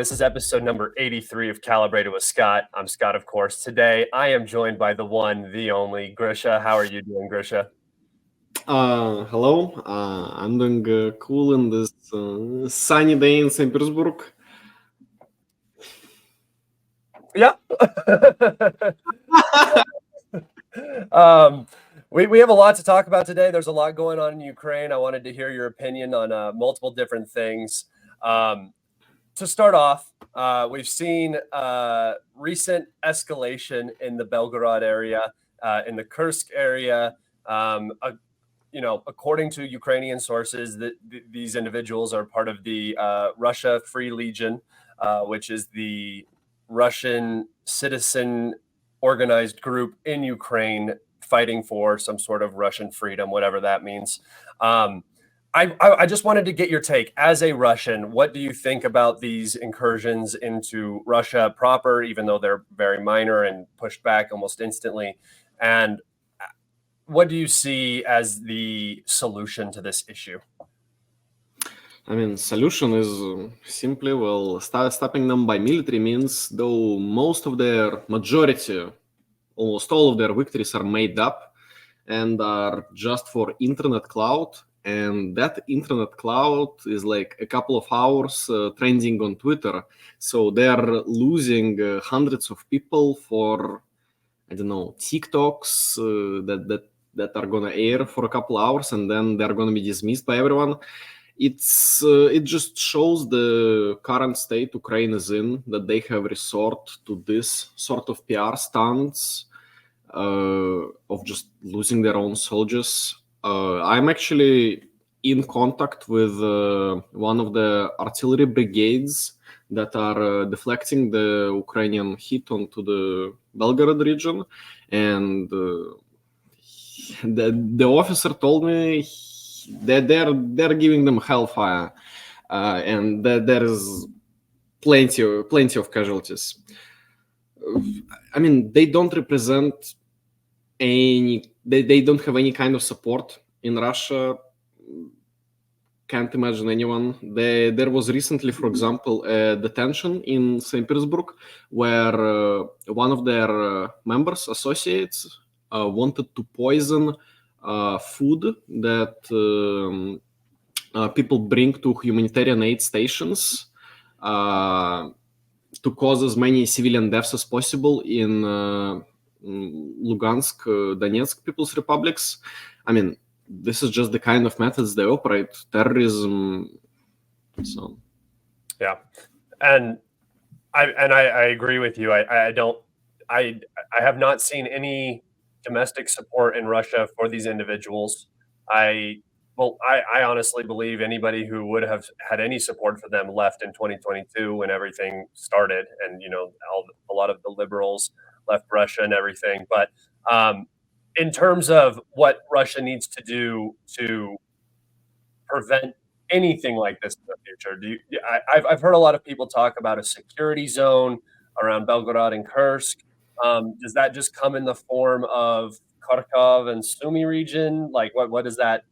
This is episode number 83 of Calibrated with Scott. I'm Scott, of course. Today, I am joined by the one, the only, Grisha. How are you doing, Grisha? Hello. I'm doing cool in this sunny day in St. Petersburg. Yeah. We have a lot to talk about today. There's a lot going on in Ukraine. I wanted to hear your opinion on multiple different things. To start off, we've seen recent escalation in the Belgorod area, in the Kursk area. According to Ukrainian sources, these individuals are part of the Russia Free Legion, which is the Russian citizen organized group in Ukraine fighting for some sort of Russian freedom, whatever that means. I just wanted to get your take as a Russian. What do you think about these incursions into Russia proper, even though they're very minor and pushed back almost instantly? And what do you see as the solution to this issue? I mean, solution is simply, stopping them by military means, though most of their majority, almost all of their victories are made up and are just for internet cloud. And that internet cloud is like a couple of hours trending on Twitter. So they're losing hundreds of people for, I don't know, TikToks that are going to air for a couple hours and then they're going to be dismissed by everyone. It just shows the current state Ukraine is in, that they have resort to this sort of PR stunts of just losing their own soldiers. I'm actually in contact with one of the artillery brigades that are deflecting the Ukrainian hit onto the Belgorod region, and the officer told me that they're giving them hellfire, and that there is plenty of casualties. I mean, they don't represent they don't have any kind of support in Russia. Can't imagine anyone. There was recently, for example, a detention in St. Petersburg where one of their members, associates, wanted to poison food that people bring to humanitarian aid stations to cause as many civilian deaths as possible in Lugansk, Donetsk People's Republics. I mean, this is just the kind of methods they operate. Terrorism. So, yeah, and I agree with you. I have not seen any domestic support in Russia for these individuals. I honestly believe anybody who would have had any support for them left in 2022 when everything started, and a lot of the liberals left Russia and everything. But in terms of what Russia needs to do to prevent anything like this in the future, I've heard a lot of people talk about a security zone around Belgorod and Kursk. Does that just come in the form of Kharkov and Sumy region? Like, what does that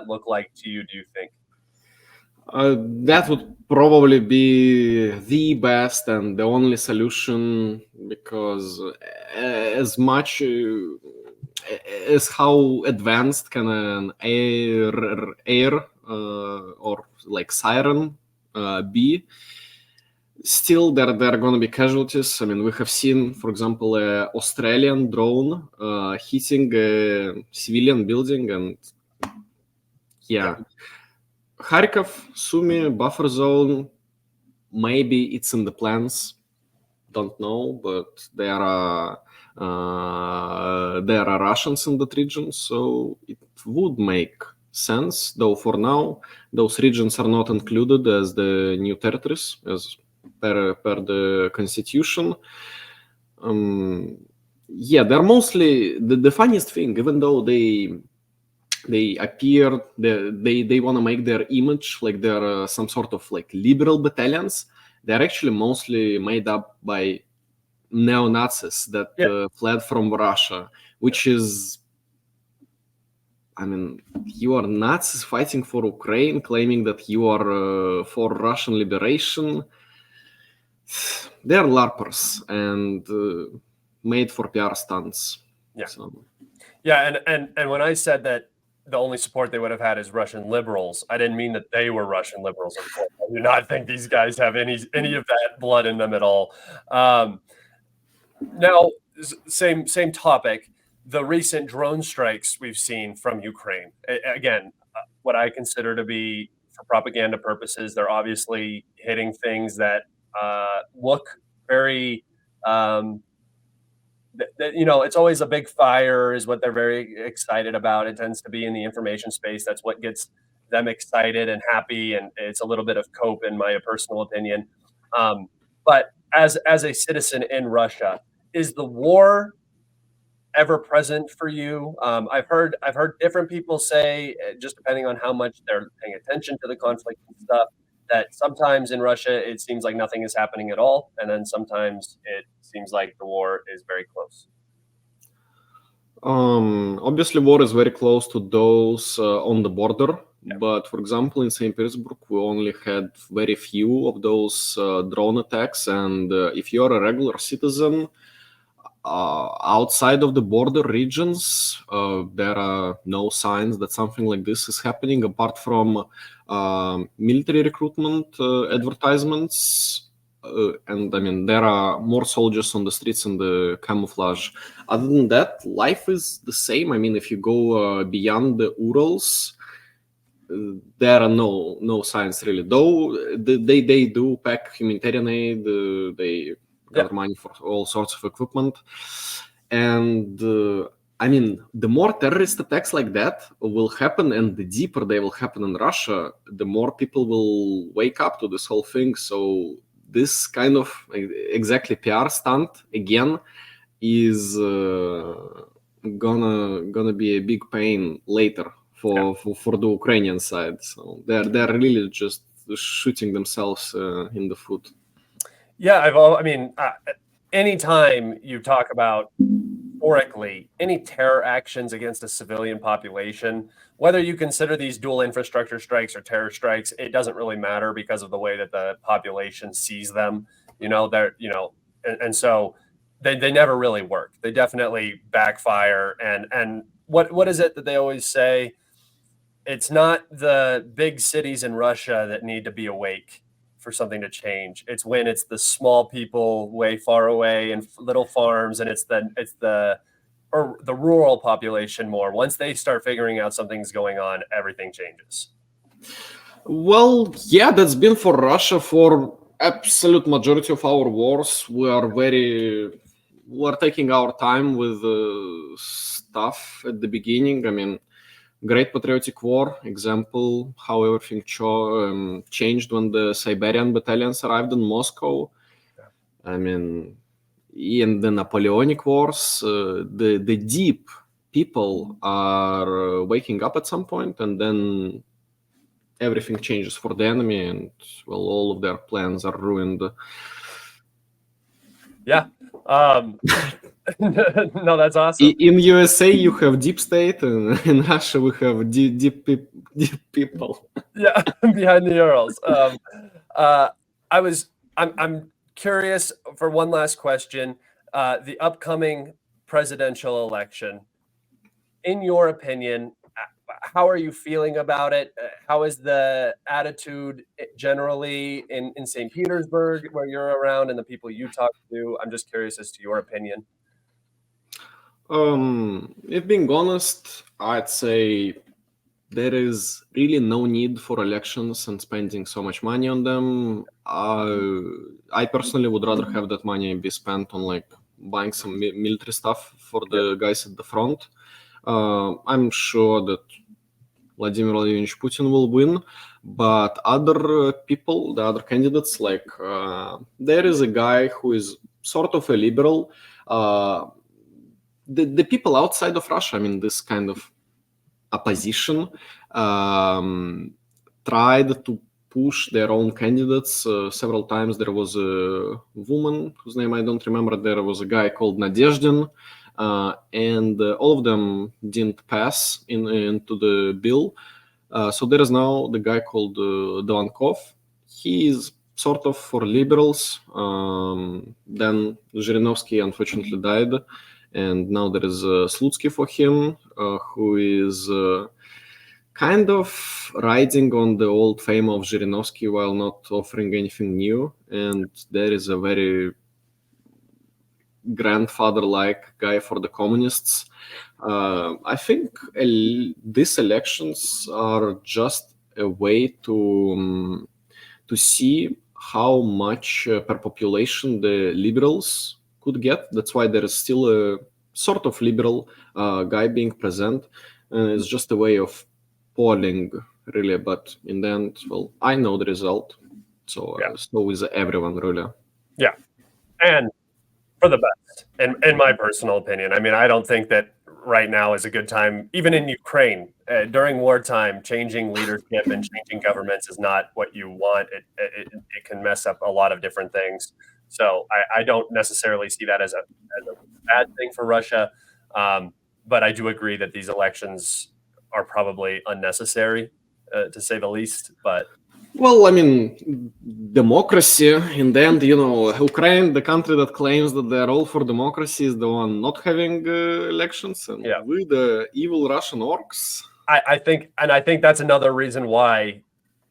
look like to you, do you think? That would probably be the best and the only solution, because as much as how advanced can an air or like siren be, still there are going to be casualties. I mean, we have seen, for example, an Australian drone hitting a civilian building, and yeah. Kharkov, Sumy, buffer zone, maybe it's in the plans. Don't know, but there are Russians in that region, so it would make sense. Though for now, those regions are not included as the new territories, as per the constitution. They're mostly the funniest thing. Even though they appear, they want to make their image like they're some sort of like liberal battalions. They're actually mostly made up by neo-Nazis that fled from Russia, which is, I mean, you are Nazis fighting for Ukraine, claiming that you are for Russian liberation. they're LARPers and made for PR stunts. Yeah. So. Yeah, and when I said that the only support they would have had is Russian liberals, I didn't mean that they were Russian liberals. Of course, I do not think these guys have any of that blood in them at all. Now, same topic. The recent drone strikes we've seen from Ukraine. Again, what I consider to be for propaganda purposes, they're obviously hitting things that look very. It's always a big fire is what they're very excited about. It tends to be in the information space. That's what gets them excited and happy, and it's a little bit of cope, in my personal opinion. But as a citizen in Russia, is the war ever present for you? I've heard different people say, just depending on how much they're paying attention to the conflict and stuff, that sometimes in Russia it seems like nothing is happening at all, and then sometimes it seems like the war is very close. Obviously, war is very close to those on the border. Yeah. But for example, in St. Petersburg, we only had very few of those drone attacks. And if you're a regular citizen, outside of the border regions, there are no signs that something like this is happening, apart from military recruitment advertisements. And I mean, there are more soldiers on the streets and the camouflage. Other than that, life is the same. I mean, if you go beyond the Urals, there are no signs really. Though they do pack humanitarian aid, they gather money for all sorts of equipment. And I mean, the more terrorist attacks like that will happen, and the deeper they will happen in Russia, the more people will wake up to this whole thing. So this kind of exactly PR stunt again is gonna be a big pain later for the Ukrainian side. So they're really just shooting themselves in the foot. Yeah, anytime you talk about historically any terror actions against a civilian population, whether you consider these dual infrastructure strikes or terror strikes, it doesn't really matter because of the way that the population sees them. And so they never really work. They definitely backfire. And what is it that they always say? It's not the big cities in Russia that need to be awake for something to change. It's when it's the small people way far away and little farms, and it's the rural population more. Once they start figuring out something's going on, everything changes. Well, yeah, that's been for Russia for absolute majority of our wars. We're taking our time with stuff at the beginning. I mean, Great Patriotic War example, how everything changed when the Siberian battalions arrived in Moscow. Yeah. I mean, in the Napoleonic Wars, the deep people are waking up at some point, and then everything changes for the enemy, and well, all of their plans are ruined. Yeah. No, that's awesome. In USA, you have deep state, and in Russia, we have deep people. Yeah, behind the Urals. I'm curious for one last question. The upcoming presidential election, in your opinion, how are you feeling about it? How is the attitude generally in St. Petersburg, where you're around, and the people you talk to? I'm just curious as to your opinion. If being honest, I'd say there is really no need for elections and spending so much money on them. I personally would rather have that money be spent on like buying some military stuff for the guys at the front. I'm sure that Vladimir Vladimirovich Putin will win, but other people, the other candidates, like there is a guy who is sort of a liberal. The people outside of Russia, I mean, this kind of opposition, tried to push their own candidates several times. There was a woman whose name I don't remember. There was a guy called Nadezhdin, and all of them didn't pass into the bill. So there is now the guy called Dovankov. He is sort of for liberals. Then Zhirinovsky unfortunately died, and now there is Slutsky for him, who is kind of riding on the old fame of Zhirinovsky while not offering anything new. And there is a very grandfather-like guy for the communists. I think these elections are just a way to see how much per population the liberals could get. That's why there is still a sort of liberal guy being present. It's just a way of polling, really. But in the end, well, I know the result. So so is everyone, really. Yeah. And for the best, in my personal opinion. I mean, I don't think that right now is a good time, even in Ukraine, during wartime, changing leadership and changing governments is not what you want. It can mess up a lot of different things. So I don't necessarily see that as a bad thing for Russia. But I do agree that these elections are probably unnecessary, to say the least. But well, I mean, democracy, in the end, Ukraine, the country that claims that they're all for democracy, is the one not having elections, and we, the evil Russian orcs. I think that's another reason why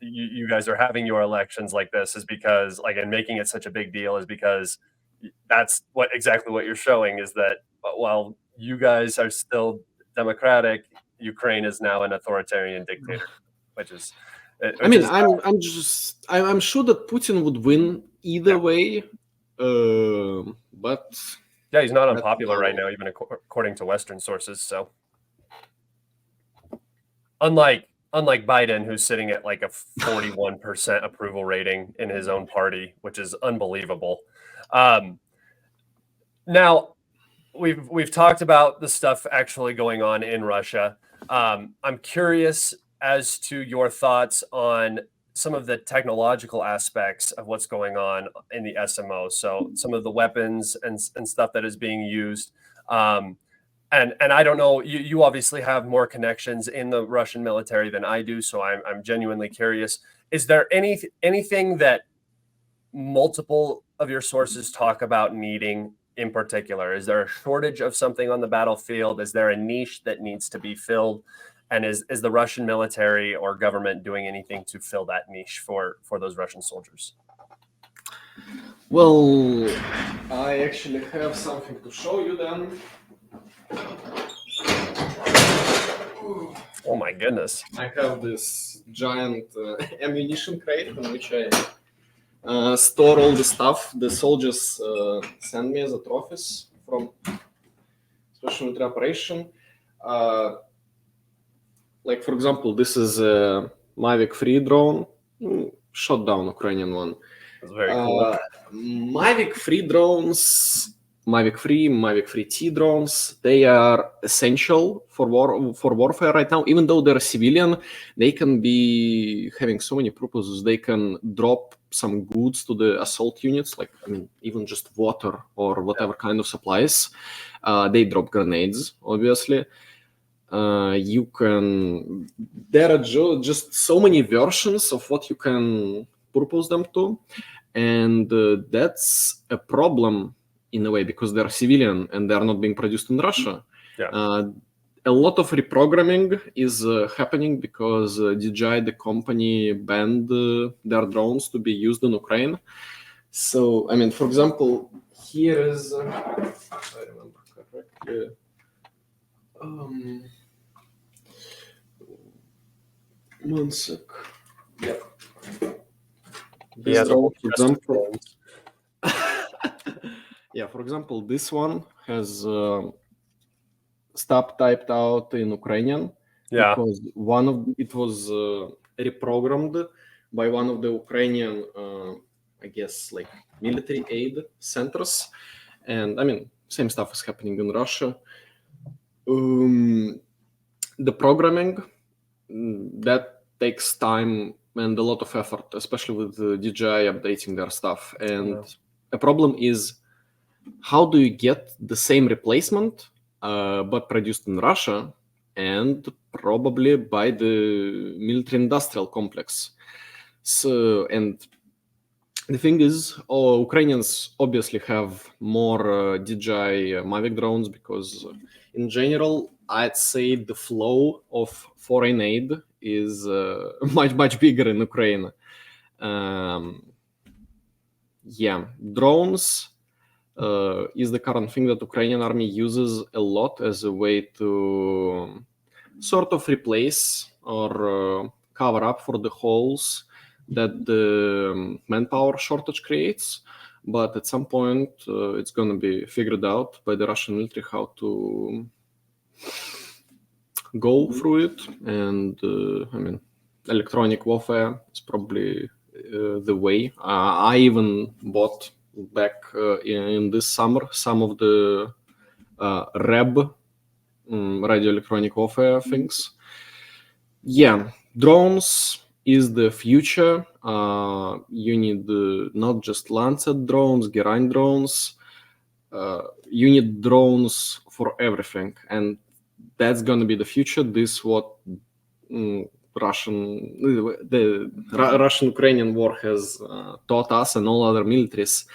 you guys are having your elections like this, is because, like, and making it such a big deal is because that's exactly what you're showing, is that while you guys are still democratic, Ukraine is now an authoritarian dictator, which is. I mean, I'm sure that Putin would win either way, but he's not unpopular right now, even according to Western sources. So, unlike Biden, who's sitting at like a 41% approval rating in his own party, which is unbelievable. Now, we've talked about the stuff actually going on in Russia. I'm curious as to your thoughts on some of the technological aspects of what's going on in the SMO. So some of the weapons and stuff that is being used. And I don't know, you obviously have more connections in the Russian military than I do, so I'm genuinely curious. Is there anything that multiple of your sources talk about needing in particular? Is there a shortage of something on the battlefield? Is there a niche that needs to be filled? And is the Russian military or government doing anything to fill that niche for those Russian soldiers? Well, I actually have something to show you then. Oh my goodness. I have this giant ammunition crate in which I store all the stuff the soldiers send me as a trophies from special military operation. Like, for example, this is a Mavic 3 drone, shot down Ukrainian one. That's very cool. Mavic 3 drones, Mavic 3, Mavic 3T drones, they are essential for warfare right now. Even though they're civilian, they can be having so many purposes. They can drop some goods to the assault units, like, I mean, even just water or whatever kind of supplies. They drop grenades, obviously. You can. There are just so many versions of what you can purpose them to, and that's a problem in a way because they're civilian and they're not being produced in Russia. A lot of reprogramming is happening because DJI, the company, banned their drones to be used in Ukraine. So, I mean, for example, here is, if I remember correctly, one sec. Yeah. For example, for example, this one has stuff typed out in Ukrainian because it was reprogrammed by one of the Ukrainian, I guess, like military aid centers, and I mean, same stuff is happening in Russia. The programming that takes time and a lot of effort, especially with the DJI updating their stuff. And a problem is, how do you get the same replacement but produced in Russia and probably by the military industrial complex? So, and The thing is, Ukrainians obviously have more DJI Mavic drones because, in general, I'd say the flow of foreign aid is much bigger in Ukraine. Um, yeah, drones is the current thing that Ukrainian army uses a lot as a way to sort of replace or cover up for the holes that the manpower shortage creates. But at some point, it's going to be figured out by the Russian military how to go through it. And I mean, electronic warfare is probably the way. I even bought back in this summer some of the REB, radio electronic warfare things. Yeah, drones is the future. You need not just Lancet drones, Geraint drones. You need drones for everything, and that's gonna be the future. This what Russian-Ukrainian war has taught us and all other militaries.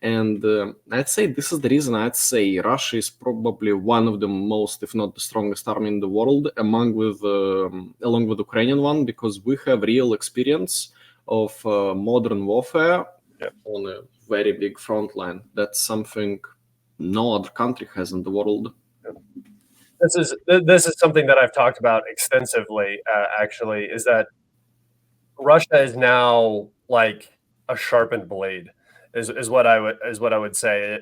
And I'd say this is the reason I'd say Russia is probably one of the most, if not the strongest army in the world, along with Ukrainian one, because we have real experience of modern warfare on a very big front line. That's something no other country has in the world. This is something that I've talked about extensively. Actually, is that Russia is now like a sharpened blade. Is what I would say.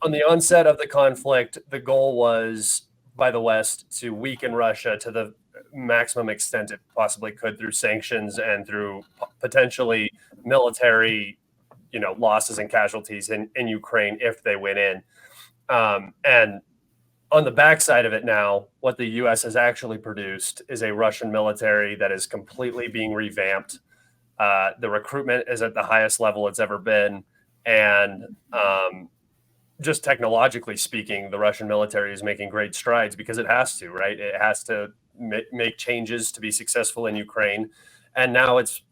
On the onset of the conflict, the goal was by the West to weaken Russia to the maximum extent it possibly could through sanctions and through potentially military, losses and casualties in Ukraine if they went in. And on the backside of it now, what the U.S. has actually produced is a Russian military that is completely being revamped. The recruitment is at the highest level it's ever been. And just technologically speaking, the Russian military is making great strides because it has to, right? It has to make changes to be successful in Ukraine. And now its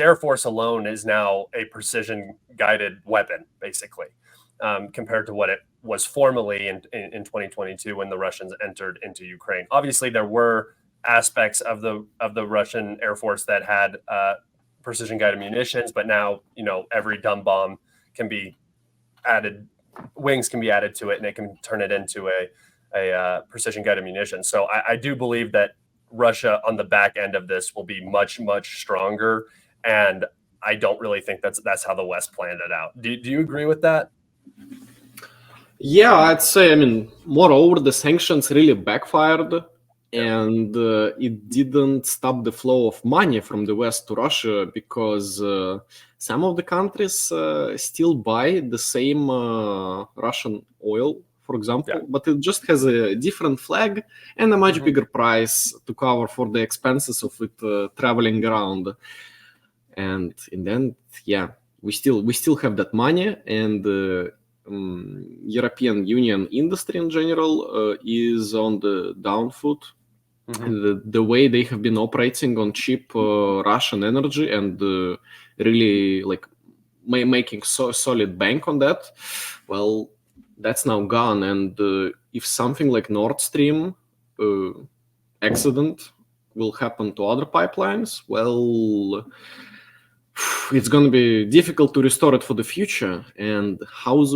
Air Force alone is now a precision guided weapon, basically, compared to what it was formerly in 2022 when the Russians entered into Ukraine. Obviously, there were aspects of the Russian Air Force that had precision guided munitions, but now every dumb bomb can be added, wings can be added to it, and it can turn it into a precision guided munition. So I do believe that Russia on the back end of this will be much stronger, and I don't really think that's how the West planned it out. Do you agree with that? Yeah, I'd say, moreover, the sanctions really backfired, and it didn't stop the flow of money from the West to Russia because some of the countries still buy the same Russian oil, for example, but it just has a different flag and a much bigger price to cover for the expenses of it traveling around. And in the end, we still have that money, and European Union industry in general is on the down foot. The way they have been operating on cheap Russian energy and really like making solid bank on that, well, that's now gone. And if something like Nord Stream accident will happen to other pipelines, well, it's going to be difficult to restore it for the future. And how's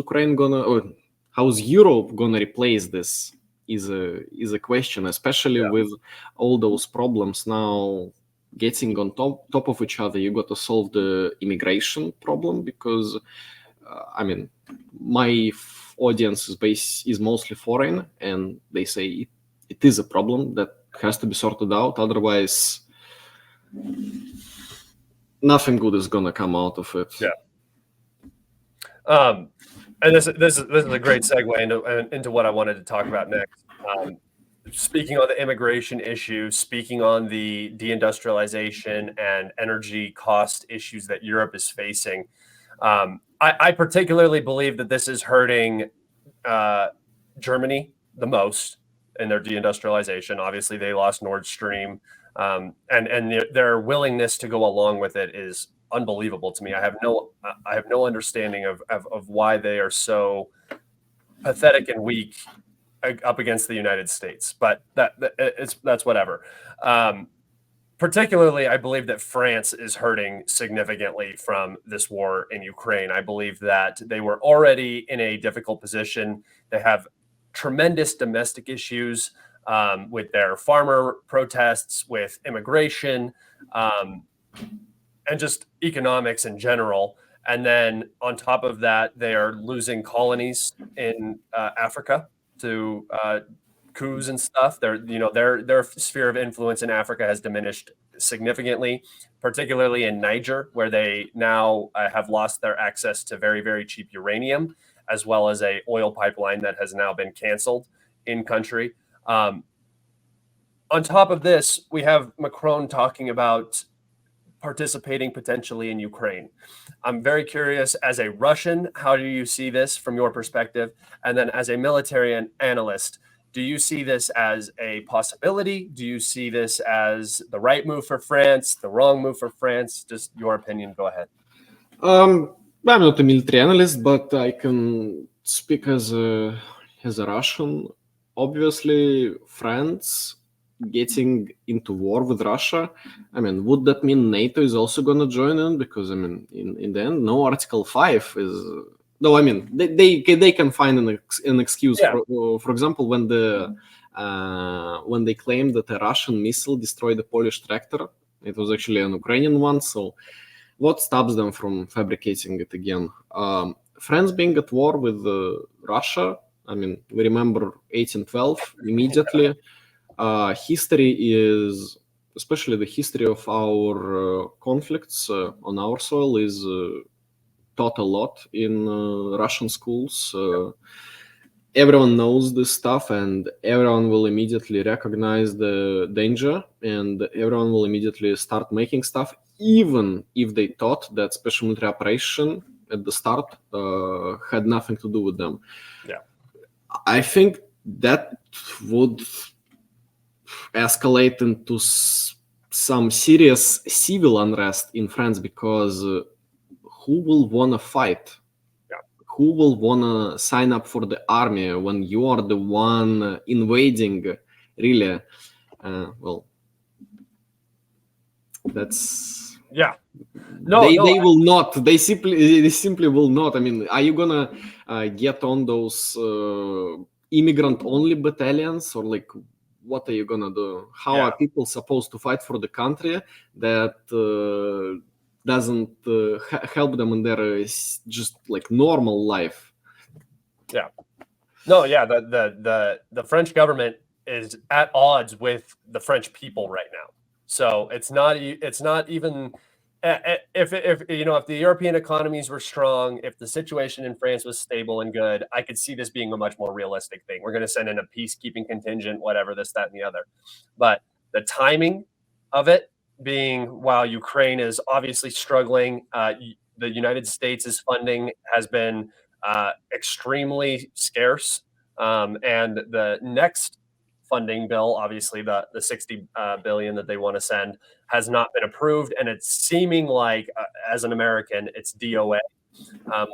Europe gonna replace this is a question, especially with all those problems now getting on top of each other. You got to solve the immigration problem because my audience is mostly foreign, and they say it is a problem that has to be sorted out. Otherwise, nothing good is gonna come out of it. And this is a great segue into what I wanted to talk about next. Speaking on the immigration issue, speaking on the deindustrialization and energy cost issues that Europe is facing, I particularly believe that this is hurting Germany the most in their deindustrialization. Obviously, they lost Nord Stream, and their willingness to go along with it is unbelievable to me. I have no understanding of why they are so pathetic and weak up against the United States, but that's whatever. Particularly, I believe that France is hurting significantly from this war in Ukraine. I believe that they were already in a difficult position. They have tremendous domestic issues with their farmer protests, with immigration, and just economics in general. And then on top of that, they are losing colonies in Africa to coups and stuff. Their sphere of influence in Africa has diminished significantly, particularly in Niger, where they now have lost their access to very, very cheap uranium, as well as a oil pipeline that has now been canceled in country. On top of this, we have Macron talking about participating potentially in Ukraine. I'm very curious, as a Russian, how do you see this from your perspective? And then as a military analyst, do you see this as a possibility? Do you see this as the right move for France, the wrong move for France? Just your opinion. Go ahead. I'm not a military analyst, but I can speak as a Russian. Obviously, France getting into war with Russia, would that mean NATO is also going to join in? Because, in the end, no Article 5 is... No, they can find an excuse. Yeah. For example, when they claimed that a Russian missile destroyed a Polish tractor, it was actually an Ukrainian one. So what stops them from fabricating it again? France being at war with Russia, we remember 1812 immediately. History is, especially the history of our conflicts on our soil, is taught a lot in Russian schools. Everyone knows this stuff, and everyone will immediately recognize the danger, and everyone will immediately start making stuff, even if they thought that special military operation at the start had nothing to do with them. Yeah, I think that would escalate into some serious civil unrest in France, because who will want to fight? Yeah. Who will want to sign up for the army when you are the one invading? Really? That's... Yeah. They will not. They simply will not. Are you gonna get on those immigrant-only battalions, or like, what are you gonna do? How are people supposed to fight for the country that doesn't help them in their just like normal life? Yeah. No, yeah. The French government is at odds with the French people right now. So it's not even if the European economies were strong, if the situation in France was stable and good, I could see this being a much more realistic thing. We're going to send in a peacekeeping contingent, whatever, this, that, and the other. But the timing of it being while Ukraine is obviously struggling, the United States' funding has been extremely scarce, and the next funding bill, obviously the $60 billion that they want to send, has not been approved, and it's seeming like, as an American, it's DOA.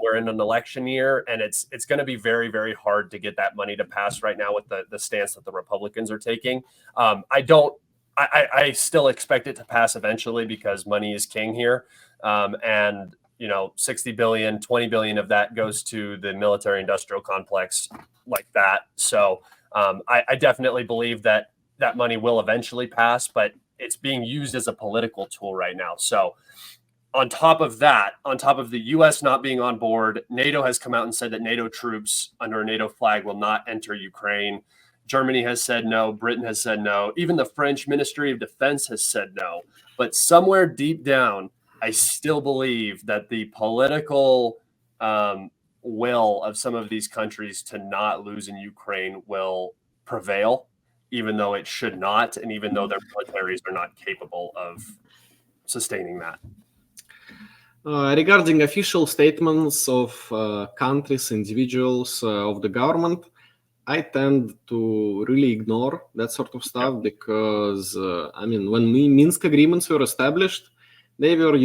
We're in an election year, and it's going to be very, very hard to get that money to pass right now with the stance that the Republicans are taking. I still expect it to pass eventually, because money is king here, and 60 billion, 20 billion of that goes to the military-industrial complex like that. So I definitely believe that money will eventually pass, but it's being used as a political tool right now. So on top of that, on top of the U.S. not being on board, NATO has come out and said that NATO troops under a NATO flag will not enter Ukraine. Germany has said no. Britain has said no. Even the French Ministry of Defense has said no. But somewhere deep down, I still believe that the political will of some of these countries to not lose in Ukraine will prevail, even though it should not, and even though their militaries are not capable of sustaining that. Regarding official statements of countries, individuals, of the government, I tend to really ignore that sort of stuff, because when Minsk agreements were established, they were,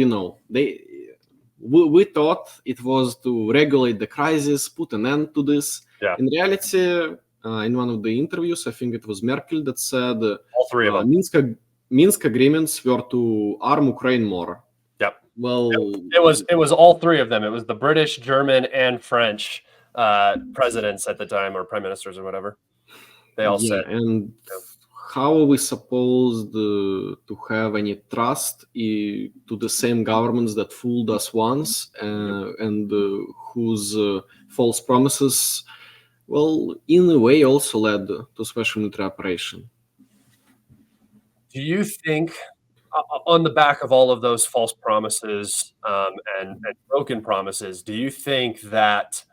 we thought it was to regulate the crisis, put an end to this. Yeah. In reality, in one of the interviews, I think it was Merkel that said all three of them. Minsk agreements were to arm Ukraine more. Yep. Well, it was all three of them. It was the British, German, and French presidents at the time, or prime ministers, or whatever. They all said. And how are we supposed to have any trust to the same governments that fooled us once and whose false promises, well, in a way, also led to special military operation? Do you think, on the back of all of those false promises and broken promises, do you think that,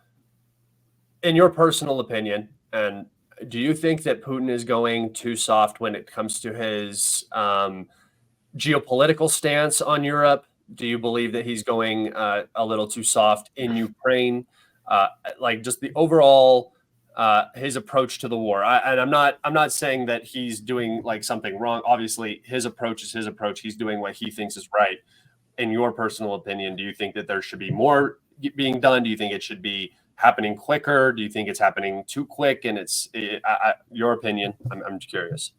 in your personal opinion, and do you think that Putin is going too soft when it comes to his geopolitical stance on Europe? Do you believe that he's going a little too soft in Ukraine? Like just the overall his approach to the war. I'm not saying that he's doing like something wrong. Obviously, his approach is his approach. He's doing what he thinks is right. In your personal opinion, do you think that there should be more being done? Do you think it should be happening quicker? Do you think it's happening too quick? And your opinion. I'm curious.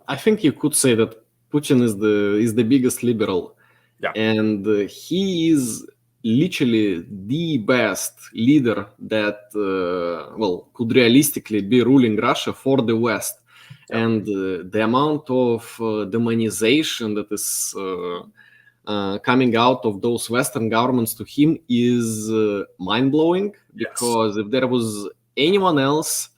I think you could say that Putin is the biggest liberal, and he is literally the best leader that could realistically be ruling Russia for the West. And the amount of demonization that is coming out of those Western governments to him is mind-blowing, because if there was anyone else,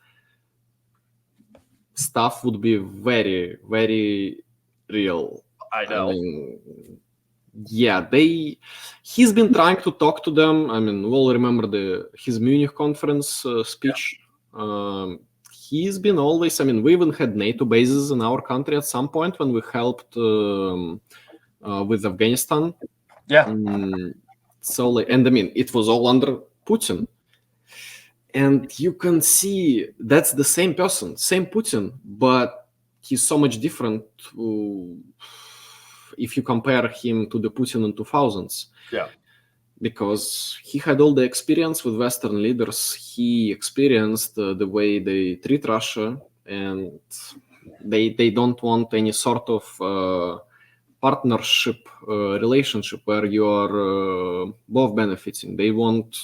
stuff would be very, very real. I know. He's been trying to talk to them. I mean, we'll remember his Munich conference speech. He's been always, we even had NATO bases in our country at some point when we helped with Afghanistan. It was all under Putin. And you can see that's the same person, same Putin, but he's so much different if you compare him to the Putin in 2000s. Because he had all the experience with Western leaders. He experienced the way they treat Russia, and they don't want any sort of partnership relationship where you are both benefiting. They want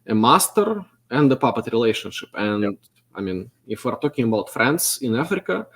a master and the puppet relationship. And if we're talking about France in Africa,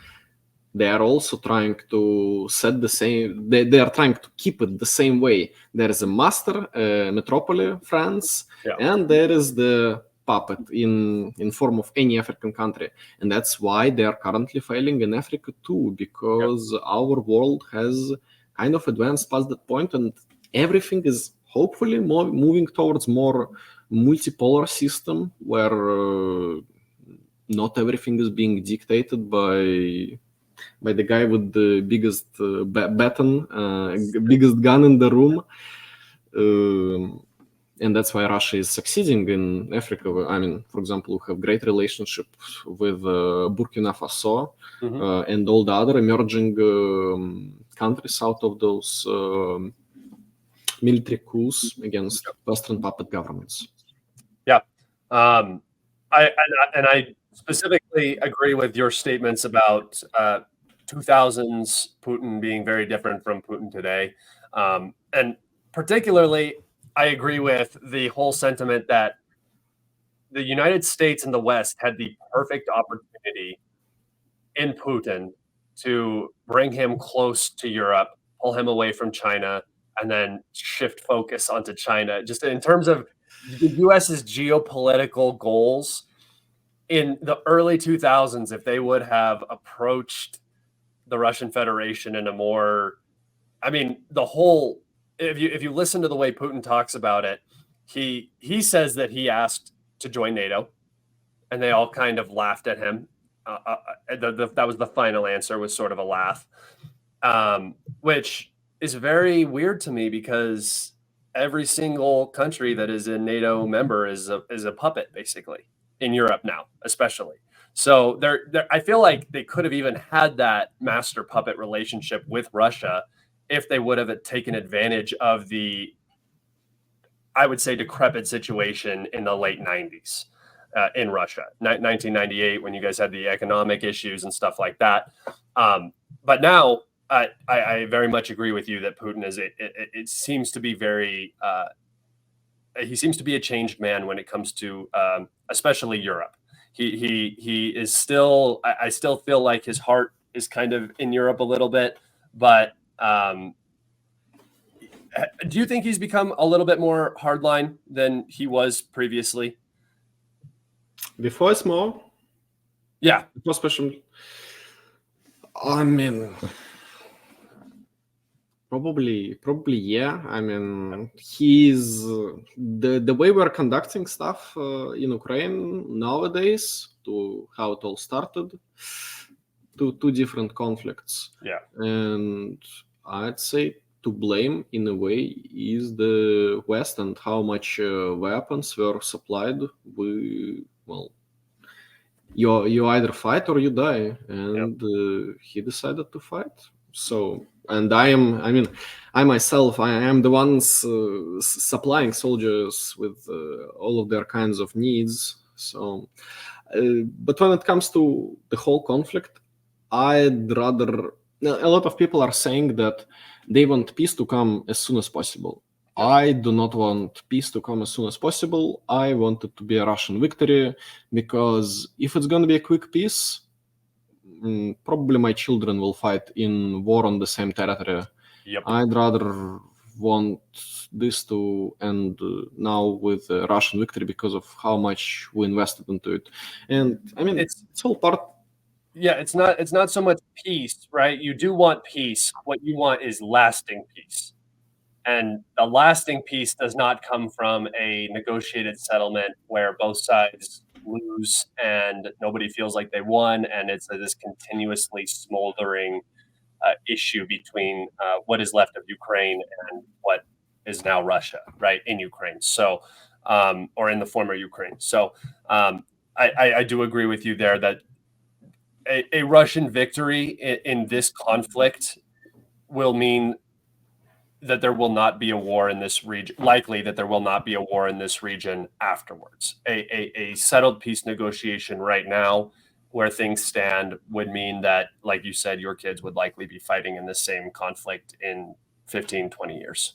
they are also trying to set the same, they are trying to keep it the same way. There is a master, metropolis, France, and there is the puppet in form of any African country. And that's why they are currently failing in Africa too, because our world has kind of advanced past that point, and everything is hopefully moving towards more multipolar system where not everything is being dictated by the guy with the biggest baton, biggest gun in the room. And that's why Russia is succeeding in Africa. For example, we have great relationship with Burkina Faso and all the other emerging countries out of those military coups against Western puppet governments. I specifically agree with your statements about 2000s Putin being very different from Putin today. And particularly, I agree with the whole sentiment that the United States and the West had the perfect opportunity in Putin to bring him close to Europe, pull him away from China, and then shift focus onto China. Just in terms of the U.S.'s geopolitical goals in the early 2000s, if they would have approached the Russian Federation in a more, if you listen to the way Putin talks about it, he says that he asked to join NATO, and they all kind of laughed at him. That was the final answer, was sort of a laugh, which is very weird to me, because every single country that is a NATO member is a puppet, basically, in Europe now, especially. So I feel like they could have even had that master puppet relationship with Russia if they would have taken advantage of the, I would say, decrepit situation in the late 90s in Russia, 1998, when you guys had the economic issues and stuff like that. But now I very much agree with you that Putin is, it seems to be very, he seems to be a changed man when it comes to especially Europe. He is still, I still feel like his heart is kind of in Europe a little bit, but do you think he's become a little bit more hardline than he was previously? Before it's more? Yeah. Before special. I mean, probably, yeah. I mean, he's the way we're conducting stuff in Ukraine nowadays to how it all started, two different conflicts. Yeah. And I'd say to blame in a way is the West and how much weapons were supplied. You either fight or you die, and he decided to fight. So, and I myself, I am the ones supplying soldiers with all of their kinds of needs. So, but when it comes to the whole conflict, I'd rather. A lot of people are saying that they want peace to come as soon as possible. I do not want peace to come as soon as possible. I want it to be a Russian victory, because if it's going to be a quick peace, probably my children will fight in war on the same territory. Yep. I'd rather want this to end now with a Russian victory because of how much we invested into it. And I mean, it's all part. Yeah, it's not so much peace, right? You do want peace. What you want is lasting peace. And the lasting peace does not come from a negotiated settlement where both sides lose and nobody feels like they won, and it's this continuously smoldering issue between what is left of Ukraine and what is now Russia, right, in Ukraine. So, or in the former Ukraine. So, I do agree with you there that a Russian victory in this conflict will mean that there will not be a war in this region, likely that there will not be a war in this region afterwards. A settled peace negotiation right now, where things stand, would mean that, like you said, your kids would likely be fighting in the same conflict in 15, 20 years.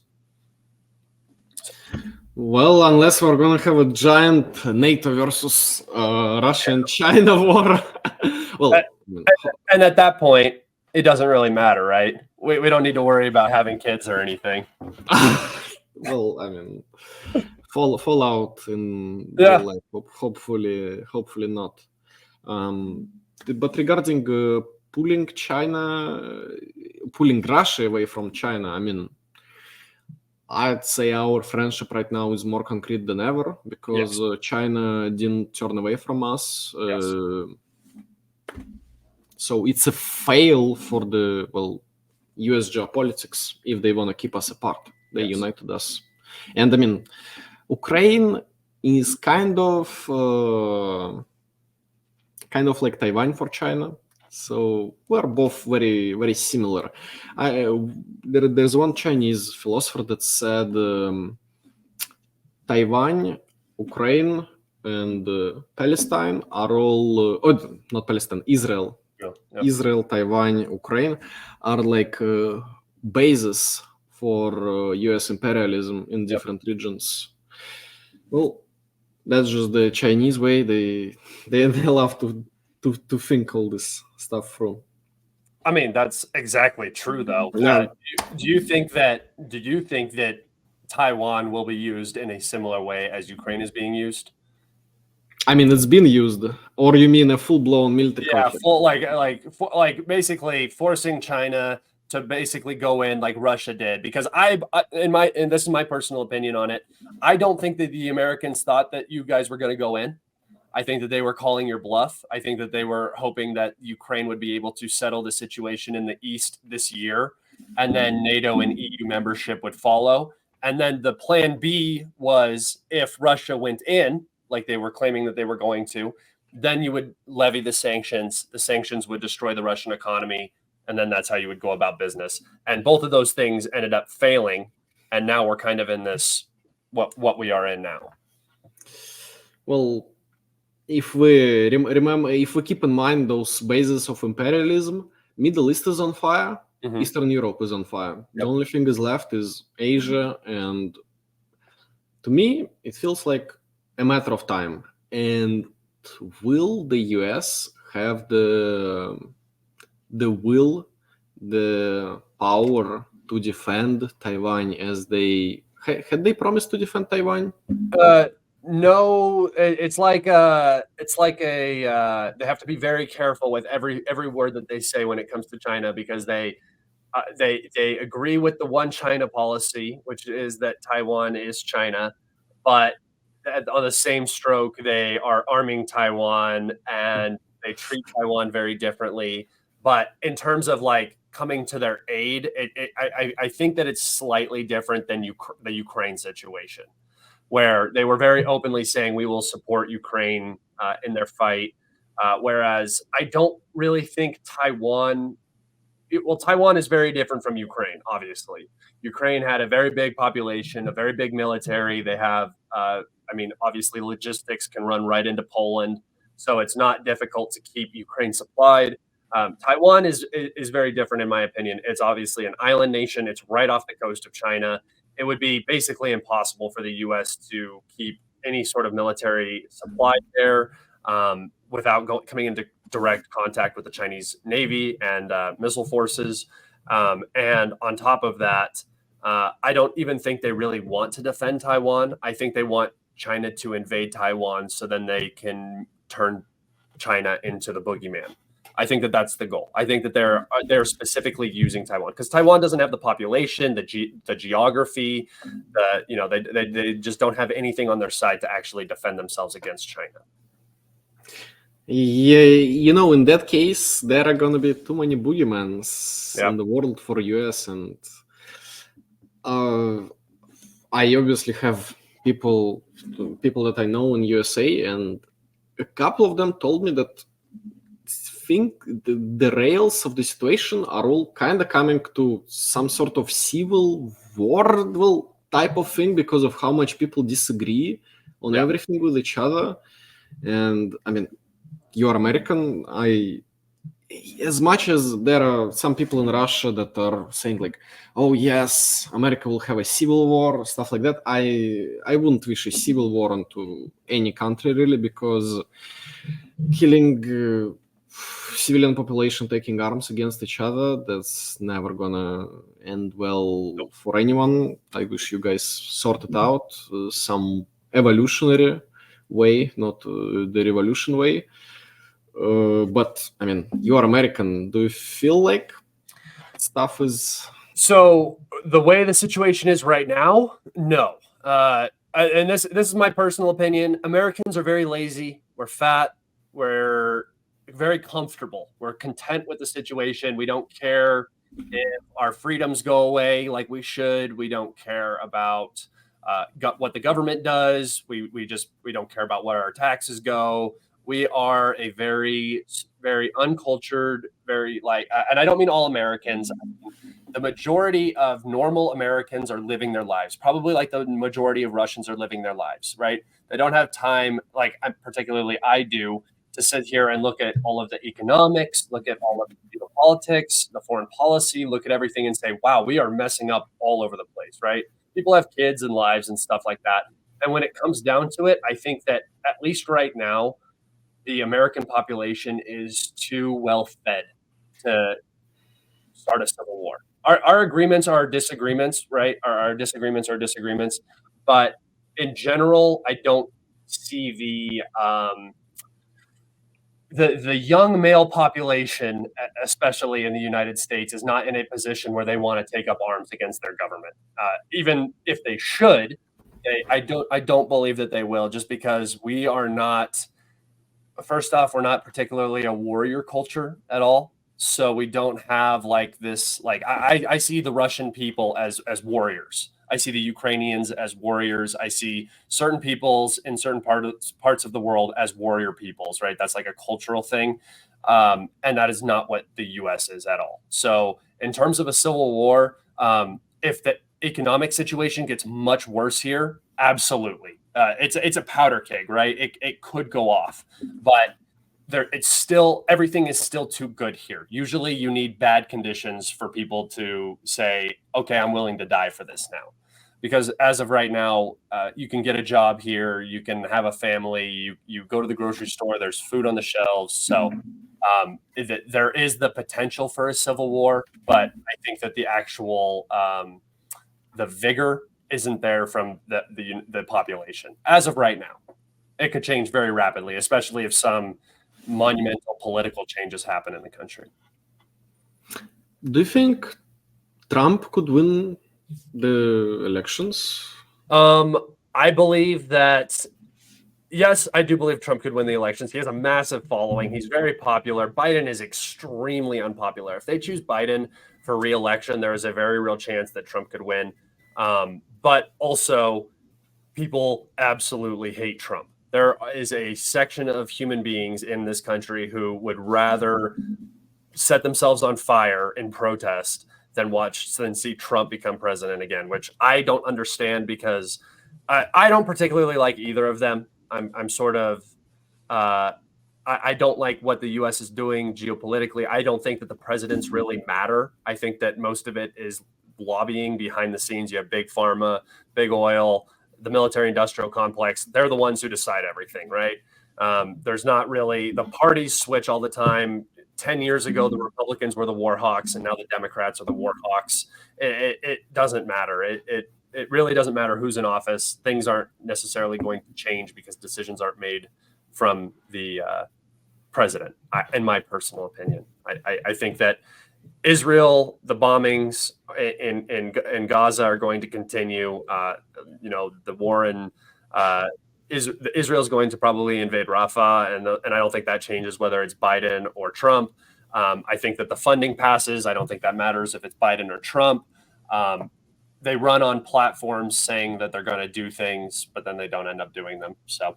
Well, unless we're going to have a giant NATO versus Russia and China war. Well, and at that point, it doesn't really matter, right? We don't need to worry about having kids or anything. Well, I mean, fallout in real life, hopefully not. But regarding pulling Russia away from China, I mean, I'd say our friendship right now is more concrete than ever, because China didn't turn away from us. So it's a fail for the US geopolitics if they want to keep us apart. They united us. And I mean, Ukraine is kind of like Taiwan for China. So we're both very, very similar. There's one Chinese philosopher that said Taiwan, Ukraine, and Palestine are all, not Palestine, Israel. Israel, Taiwan, Ukraine are like bases for US imperialism in different regions. Well, that's just the Chinese way. They love to think all this stuff through. I mean, that's exactly true, though. Do you think that Taiwan will be used in a similar way as Ukraine is being used? I mean, it's been used. Or you mean a full-blown military conflict? Like basically forcing China to basically go in like Russia did. Because and this is my personal opinion on it, I don't think that the Americans thought that you guys were going to go in. I think that they were calling your bluff. I think that they were hoping that Ukraine would be able to settle the situation in the East this year, and then NATO and EU membership would follow. And then the plan B was, if Russia went in, like they were claiming that they were going to, then you would levy the sanctions. The sanctions would destroy the Russian economy, and then that's how you would go about business. And both of those things ended up failing, and now we're kind of in this what we are in now. Well, if we remember, if we keep in mind those bases of imperialism, Middle East is on fire, Eastern Europe is on fire. The only thing is left is Asia, and to me, it feels like a matter of time. And will the US have the will, the power to defend Taiwan as they had they promised to defend Taiwan? No, it's like a they have to be very careful with every word that they say when it comes to China, because they agree with the one China policy, which is that Taiwan is China, but on the same stroke, they are arming Taiwan and they treat Taiwan very differently. But in terms of like coming to their aid, I think that it's slightly different than the Ukraine situation, where they were very openly saying we will support Ukraine in their fight. Whereas I don't really think Taiwan is very different from Ukraine, obviously. Ukraine had a very big population, a very big military. They have, obviously logistics can run right into Poland, so it's not difficult to keep Ukraine supplied. Taiwan is very different, in my opinion. It's obviously an island nation. It's right off the coast of China. It would be basically impossible for the U.S. to keep any sort of military supply there without coming into direct contact with the Chinese Navy and missile forces. And on top of that, I don't even think they really want to defend Taiwan. I think they want China to invade Taiwan so then they can turn China into the boogeyman. I think that that's the goal. I think that they're specifically using Taiwan because Taiwan doesn't have the population, the geography, they just don't have anything on their side to actually defend themselves against China. Yeah, in that case, there are gonna be too many boogeymans in the world for US, and I obviously have people that I know in USA, and a couple of them told me that think the rails of the situation are all kind of coming to some sort of civil war type of thing because of how much people disagree on everything with each other. And I mean, you're American. As much as there are some people in Russia that are saying like, oh yes, America will have a civil war, stuff like that, I wouldn't wish a civil war onto any country really, because killing civilian population taking arms against each other, that's never gonna end well for anyone. I wish you guys sorted out some evolutionary way, not the revolution way. But I mean, you are American. Do you feel like stuff is... So the way the situation is right now, no. And this is my personal opinion. Americans are very lazy. We're fat. We're very comfortable. We're content with the situation. We don't care if our freedoms go away like we should. We don't care about what the government does. We don't care about where our taxes go. We are a very, very uncultured, very and I don't mean all Americans. The majority of normal Americans are living their lives, probably like the majority of Russians are living their lives, right? They don't have time, like particularly I do, to sit here and look at all of the economics, look at all of the geopolitics, the foreign policy, look at everything and say, wow, we are messing up all over the place, right? People have kids and lives and stuff like that. And when it comes down to it, I think that at least right now, the American population is too well fed to start a civil war. Our agreements are disagreements, right? Our disagreements are disagreements. But in general, I don't see the young male population, especially in the United States, is not in a position where they want to take up arms against their government. Even if they should, I don't believe that they will, just because we are not. First off, we're not particularly a warrior culture at all. So we don't have like this, like I see the Russian people as warriors. I see the Ukrainians as warriors. I see certain peoples in certain parts of the world as warrior peoples, right? That's like a cultural thing. And that is not what the U.S. is at all. So in terms of a civil war, if the economic situation gets much worse here, absolutely. It's a powder keg, right? It could go off, but everything is still too good here. Usually you need bad conditions for people to say, okay, I'm willing to die for this now. Because as of right now, you can get a job here, you can have a family, you go to the grocery store, there's food on the shelves. So there is the potential for a civil war, but I think that the actual the vigor isn't there from the population as of right now. It could change very rapidly, especially if some monumental political changes happen in the country. Do you think Trump could win the elections? I believe that, yes, I do believe Trump could win the elections. He has a massive following. He's very popular. Biden is extremely unpopular. If they choose Biden for re-election, there is a very real chance that Trump could win. But also, people absolutely hate Trump. There is a section of human beings in this country who would rather set themselves on fire in protest than see Trump become president again, which I don't understand because I don't particularly like either of them. I'm sort of I don't like what the U.S. is doing geopolitically. I don't think that the presidents really matter. I think that most of it is lobbying behind the scenes. You have big pharma, big oil, the military-industrial complex. They're the ones who decide everything, right? There's not really, the parties switch all the time. 10 years ago, the Republicans were the war hawks, and now the Democrats are the war hawks. It doesn't matter. It really doesn't matter who's in office. Things aren't necessarily going to change because decisions aren't made from the president, in my personal opinion. I think that Israel, the bombings in Gaza are going to continue. The war in Israel is going to probably invade Rafah, and I don't think that changes whether it's Biden or Trump. I think that the funding passes. I don't think that matters if it's Biden or Trump. They run on platforms saying that they're going to do things, but then they don't end up doing them. So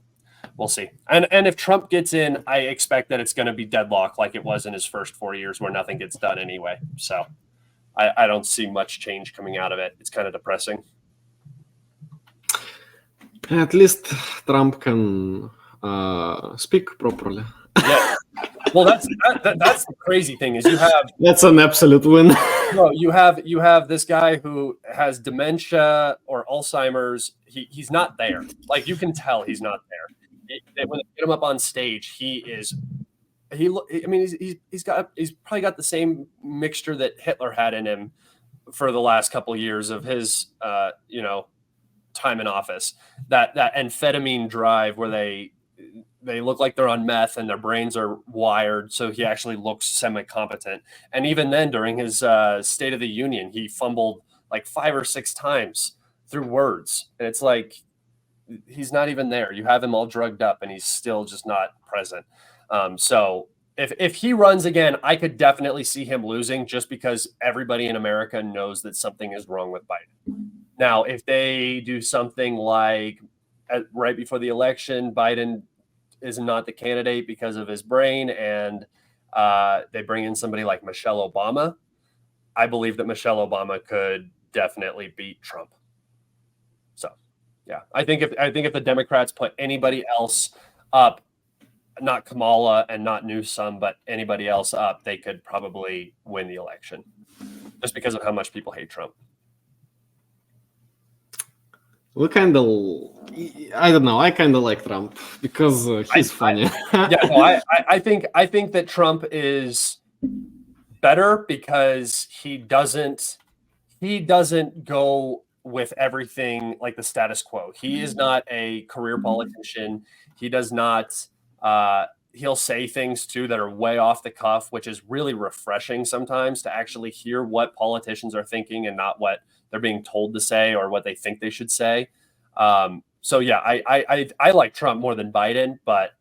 we'll see. And if Trump gets in, I expect that it's going to be deadlock like it was in his first 4 years where nothing gets done anyway. So I don't see much change coming out of it. It's kind of depressing. At least Trump can speak properly. Yeah. Well, that's the crazy thing is that's an absolute win. No, you have this guy who has dementia or Alzheimer's. He's not there. Like you can tell he's not there. When they get him up on stage, he's probably got the same mixture that Hitler had in him for the last couple of years of his time in office. That amphetamine drive where they look like they're on meth and their brains are wired, so he actually looks semi-competent. And even then, during his State of the Union, he fumbled like 5 or 6 times through words. And it's like, he's not even there. You have him all drugged up and he's still just not present. So if he runs again, I could definitely see him losing just because everybody in America knows that something is wrong with Biden. Now, if they do something like right before the election, Biden is not the candidate because of his brain, and they bring in somebody like Michelle Obama, I believe that Michelle Obama could definitely beat Trump. So, yeah, I think if the Democrats put anybody else up, not Kamala and not Newsom, but anybody else up, they could probably win the election just because of how much people hate Trump. I kind of like Trump because he's funny. I think that Trump is better because he doesn't go with everything like the status quo. He is not a career politician. He does not. He'll say things too that are way off the cuff, which is really refreshing sometimes to actually hear what politicians are thinking and not what they're being told to say or what they think they should say. So yeah, I like Trump more than Biden, but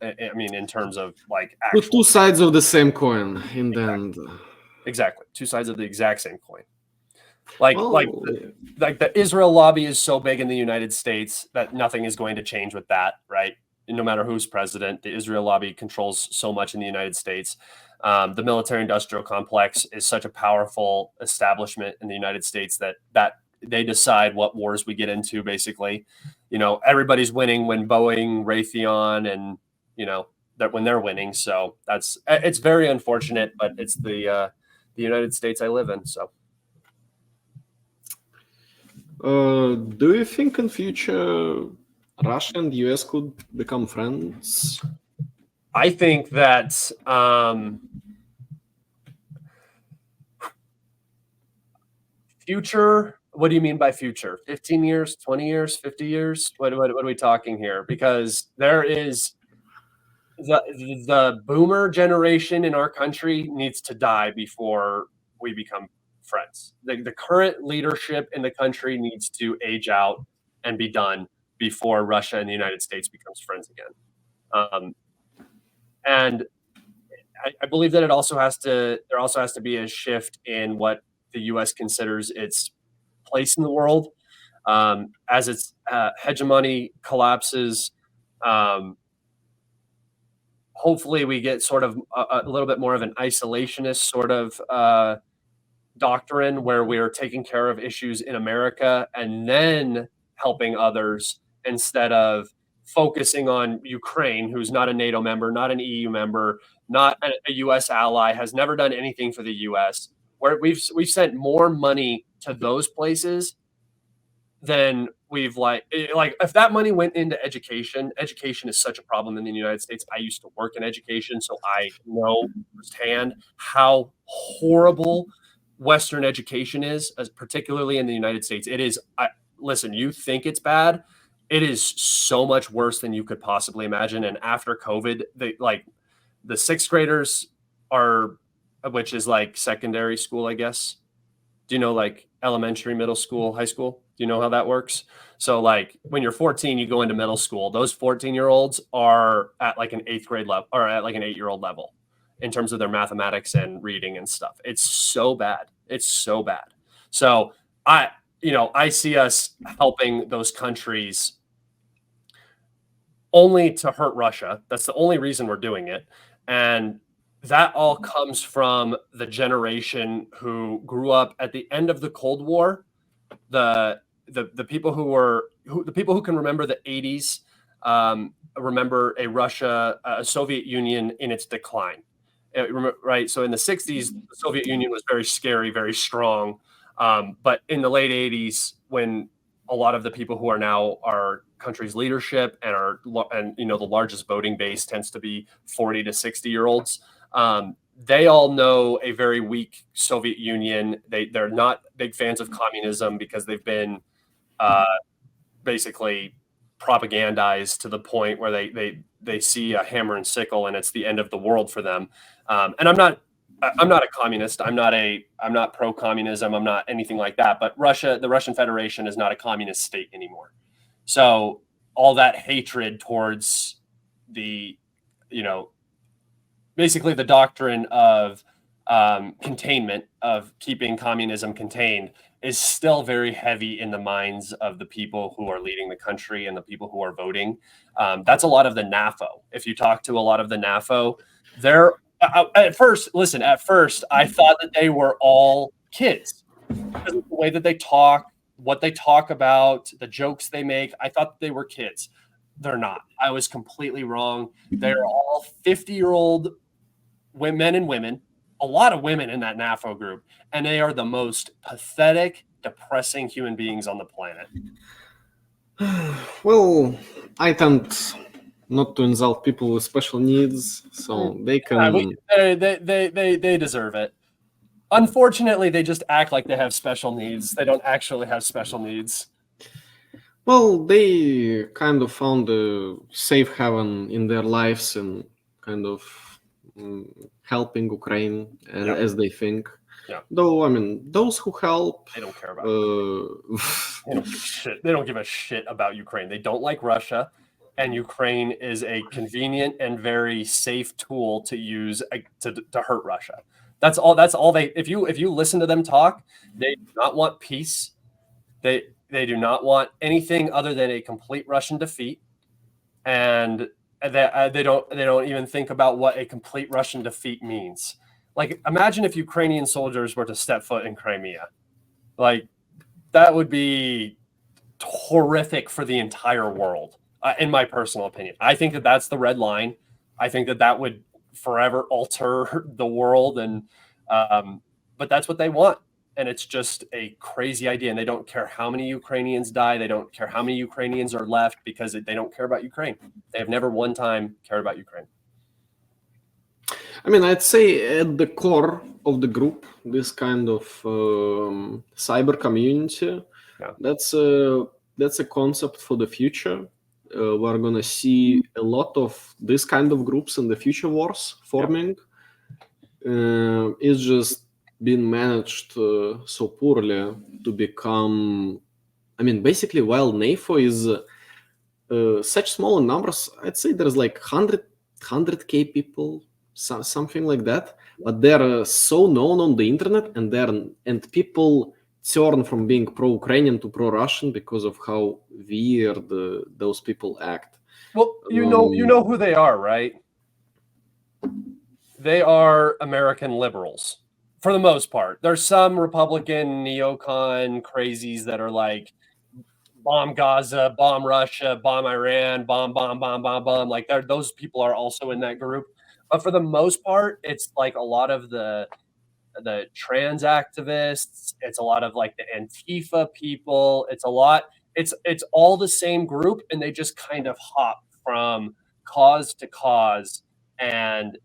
I mean, in terms of like actual, two sides of the same coin in the end. Exactly. 2 sides of the exact same coin. Like Well, the Israel lobby is so big in the United States that nothing is going to change with that, right? No matter who's president, the Israel lobby controls so much in the United States. The military-industrial complex is such a powerful establishment in the United States that they decide what wars we get into. Basically, everybody's winning when Boeing, Raytheon, and that when they're winning. So it's very unfortunate, but it's the United States I live in. So. do you think in future Russia and US could become friends? I think that future. What do you mean by future? 15 years, 20 years, 50 years? What are we talking here? Because there is the boomer generation in our country needs to die before we become friends. The current leadership in the country needs to age out and be done before Russia and the United States becomes friends again. And I believe that there also has to be a shift in what the U.S. considers its place in the world as its hegemony collapses. Hopefully, we get sort of a little bit more of an isolationist sort of doctrine where we're taking care of issues in America and then helping others instead of focusing on Ukraine, who's not a NATO member, not an EU member, not a US ally, has never done anything for the US, where we've sent more money to those places than we've like if that money went into education is such a problem in the United States. I used to work in education, so I know firsthand how horrible Western education is, particularly in the United States. It is. Listen, you think it's bad. It is so much worse than you could possibly imagine. And after COVID, the sixth graders are, which is like secondary school, I guess. Do you know like elementary, middle school, high school? Do you know how that works? So like when you're 14, you go into middle school. Those 14-year-olds are at like an 8th grade level or at like an 8-year-old level in terms of their mathematics and reading and stuff. It's so bad. It's so bad. So I see us helping those countries only to hurt Russia. That's the only reason we're doing it. And that all comes from the generation who grew up at the end of the Cold War. The people the people who can remember the 80s remember a Soviet Union in its decline. Right. So in the 60s, the Soviet Union was very scary, very strong. But in the late 80s, when a lot of the people who are now our country's leadership and the largest voting base tends to be 40 to 60-year-olds, they all know a very weak Soviet Union. They're not big fans of communism because they've been basically propagandized to the point where they see a hammer and sickle and it's the end of the world for them. And I'm not a communist. I'm not pro-communism. I'm not anything like that. But the Russian Federation is not a communist state anymore. So all that hatred towards basically the doctrine of containment, of keeping communism contained, is still very heavy in the minds of the people who are leading the country and the people who are voting. That's a lot of the NAFO. If you talk to a lot of the NAFO, they're at first, I thought that they were all kids because of the way that they talk, what they talk about, the jokes they make. I thought they were kids. They're not. I was completely wrong. They're all 50-year-old men and women, a lot of women in that NAFO group, and they are the most pathetic, depressing human beings on the planet. Well, I tend not to insult people with special needs, so they can. They deserve it. Unfortunately, they just act like they have special needs. They don't actually have special needs. Well, they kind of found a safe haven in their lives and kind of helping Ukraine as they think. Yeah. Though, I mean, those who help... They don't care about Ukraine. They don't give a shit about Ukraine. They don't like Russia, and Ukraine is a convenient and very safe tool to use to hurt Russia. That's all they. If you listen to them talk, they do not want peace. They do not want anything other than a complete Russian defeat, and they don't even think about what a complete Russian defeat means. Like, imagine if Ukrainian soldiers were to step foot in Crimea. Like, that would be horrific for the entire world, in my personal opinion. I think that that's the red line. I think that that would forever alter the world, and but that's what they want, and it's just a crazy idea. And they don't care how many Ukrainians die. They don't care how many Ukrainians are left, because they don't care about Ukraine. They have never one time cared about Ukraine. I mean, I'd say at the core of the group, this kind of cyber community, that's a concept for the future. We're going to see a lot of this kind of groups in the future wars forming. It's just been managed so poorly to become, I mean, basically, while NAFO is such small numbers, I'd say there's like 100K people, something like that, but they're so known on the internet, and people turn from being pro-Ukrainian to pro-Russian because of how weird those people act. Well, you know who they are, right? They are American liberals, for the most part. There's some Republican neocon crazies that are like, bomb Gaza, bomb Russia, bomb Iran, bomb. Like, those people are also in that group. But for the most part, it's like a lot of the trans activists. It's a lot of like the Antifa people. It's all the same group, and they just kind of hop from cause to cause and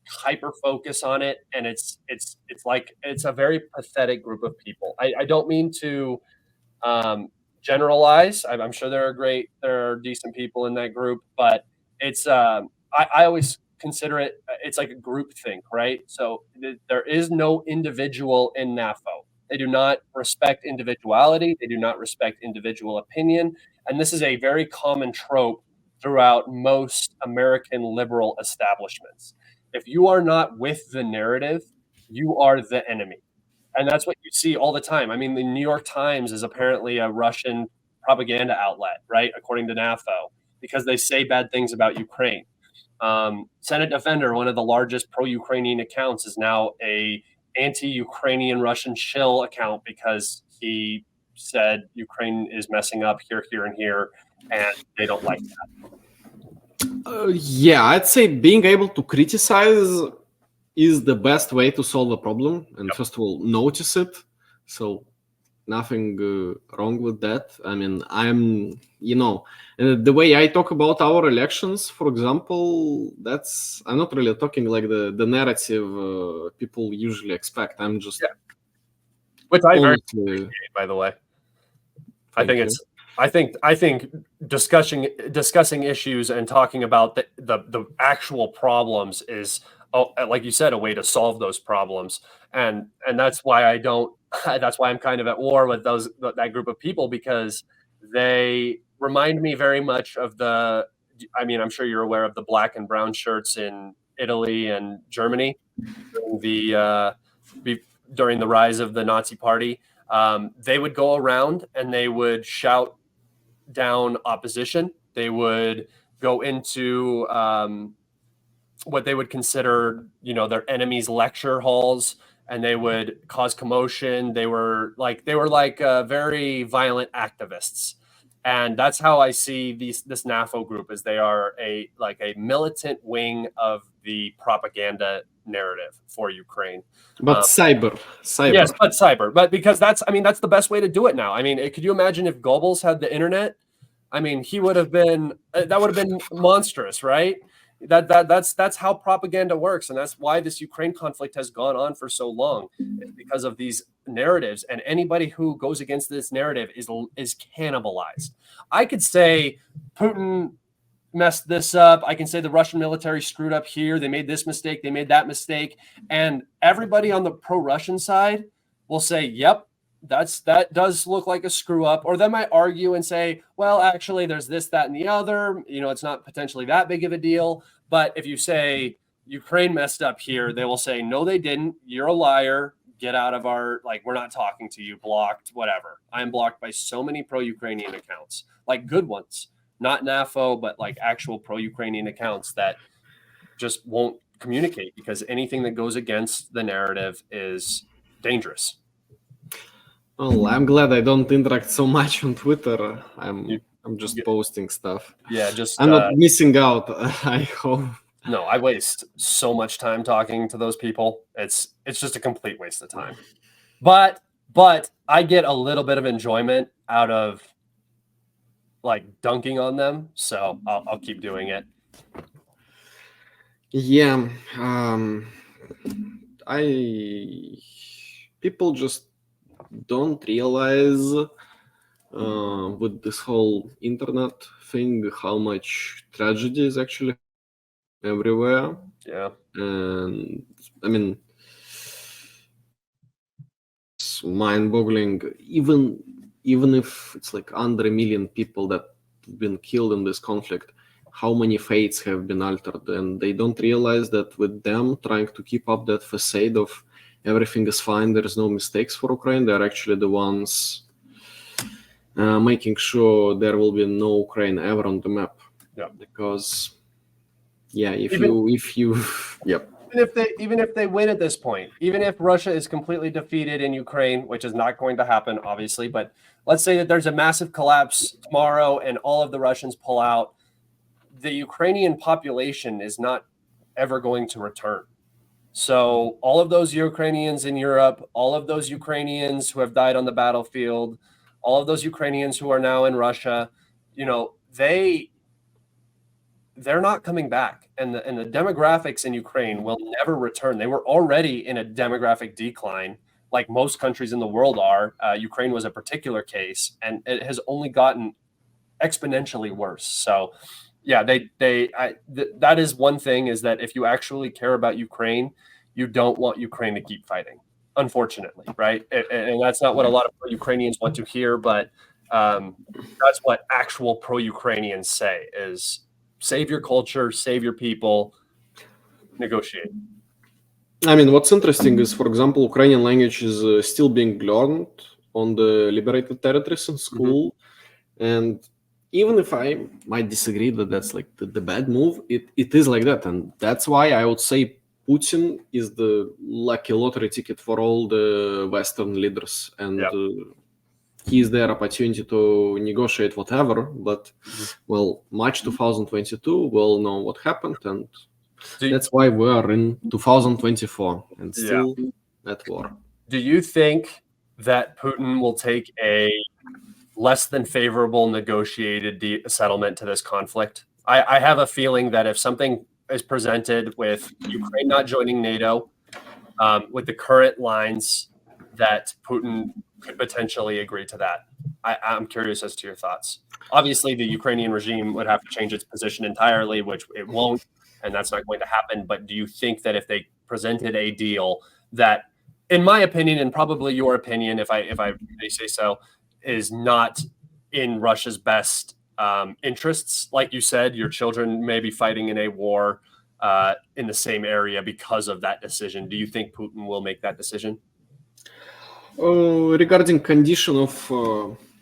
hyper focus on it. And it's a very pathetic group of people. I don't mean to generalize. I'm sure there are decent people in that group, but it's I always consider it's like a group think, right? So there is no individual in NAFO. They do not respect individuality. They do not respect individual opinion. And this is a very common trope throughout most American liberal establishments. If you are not with the narrative, you are the enemy. And that's what you see all the time. I mean, the New York Times is apparently a Russian propaganda outlet, right? According to NAFO, because they say bad things about Ukraine. Senate Defender, one of the largest pro-Ukrainian accounts, is now a anti-Ukrainian Russian shill account because he said Ukraine is messing up here, and here, and they don't like that. Yeah, I'd say being able to criticize is the best way to solve a problem, and first of all, notice it. So nothing wrong with that. I mean, the way I talk about our elections, for example, I'm not really talking like the narrative people usually expect. I'm just which I very appreciate, by the way. I think discussing issues and talking about the actual problems is, like you said, a way to solve those problems, and that's why I'm kind of at war with that group of people, because they remind me very much of I'm sure you're aware of the black and brown shirts in Italy and Germany during the rise of the Nazi Party. They would go around and they would shout down opposition. They would go into what they would consider, their enemies' lecture halls, and they would cause commotion. They were like very violent activists, and that's how I see this NAFO group, as they are a militant wing of the propaganda narrative for Ukraine. But cyber. Yes, but cyber. But because that's the best way to do it now. I mean, could you imagine if Goebbels had the internet? I mean, that would have been monstrous, right? That's how propaganda works, and that's why this Ukraine conflict has gone on for so long, because of these narratives. And anybody who goes against this narrative is cannibalized. I could say Putin messed this up. I can say the Russian military screwed up here. They made this mistake. They made that mistake. And everybody on the pro-Russian side will say, yep, that does look like a screw up. Or they might argue and say, well, actually, there's this, that, and the other. It's not potentially that big of a deal. But if you say Ukraine messed up here, they will say, no, they didn't. You're a liar. Get out of our, like, we're not talking to you, blocked, whatever. I am blocked by so many pro-Ukrainian accounts, like good ones, not NAFO, but like actual pro-Ukrainian accounts that just won't communicate because anything that goes against the narrative is dangerous. Well, I'm glad I don't interact so much on Twitter. I'm just posting stuff. Yeah, just I'm not missing out. I hope. No, I waste so much time talking to those people. It's just a complete waste of time. But I get a little bit of enjoyment out of like dunking on them, so I'll keep doing it. Yeah, people just don't realize with this whole internet thing how much tragedy is actually everywhere. Yeah. And I mean, it's mind-boggling. Even if it's like under 1 million people that have been killed in this conflict, how many fates have been altered, and they don't realize that with them trying to keep up that facade of everything is fine, there is no mistakes for Ukraine, they're actually the ones making sure there will be no Ukraine ever on the map. Yeah. Because even if they win at this point, even if Russia is completely defeated in Ukraine, which is not going to happen, obviously, but let's say that there's a massive collapse tomorrow and all of the Russians pull out, the Ukrainian population is not ever going to return. So all of those Ukrainians in Europe, all of those Ukrainians who have died on the battlefield, all of those Ukrainians who are now in Russia, they're not coming back. And the demographics in Ukraine will never return. They were already in a demographic decline, like most countries in the world are. Ukraine was a particular case, and it has only gotten exponentially worse. So yeah, that is one thing, is that if you actually care about Ukraine, you don't want Ukraine to keep fighting, unfortunately, right? And that's not what a lot of pro-Ukrainians want to hear, but that's what actual pro-Ukrainians say is save your culture, save your people, negotiate. I mean, what's interesting is, for example, Ukrainian language is still being learned on the liberated territories in school. Mm-hmm. And even if I might disagree that that's like the bad move, it is like that. And that's why I would say Putin is the lucky lottery ticket for all the Western leaders. And he's their opportunity to negotiate whatever. But, well, March 2022, we'll know what happened. And that's why we are in 2024 and still at war. Do you think that Putin will take a less than favorable negotiated settlement to this conflict? I have a feeling that if something is presented with Ukraine not joining NATO, with the current lines, that Putin could potentially agree to that. I'm curious as to your thoughts. Obviously, the Ukrainian regime would have to change its position entirely, which it won't, and that's not going to happen. But do you think that if they presented a deal that, in my opinion, and probably your opinion, if I may say so, is not in Russia's best interests, like you said, your children may be fighting in a war in the same area because of that decision. Do you think Putin will make that decision? Regarding condition of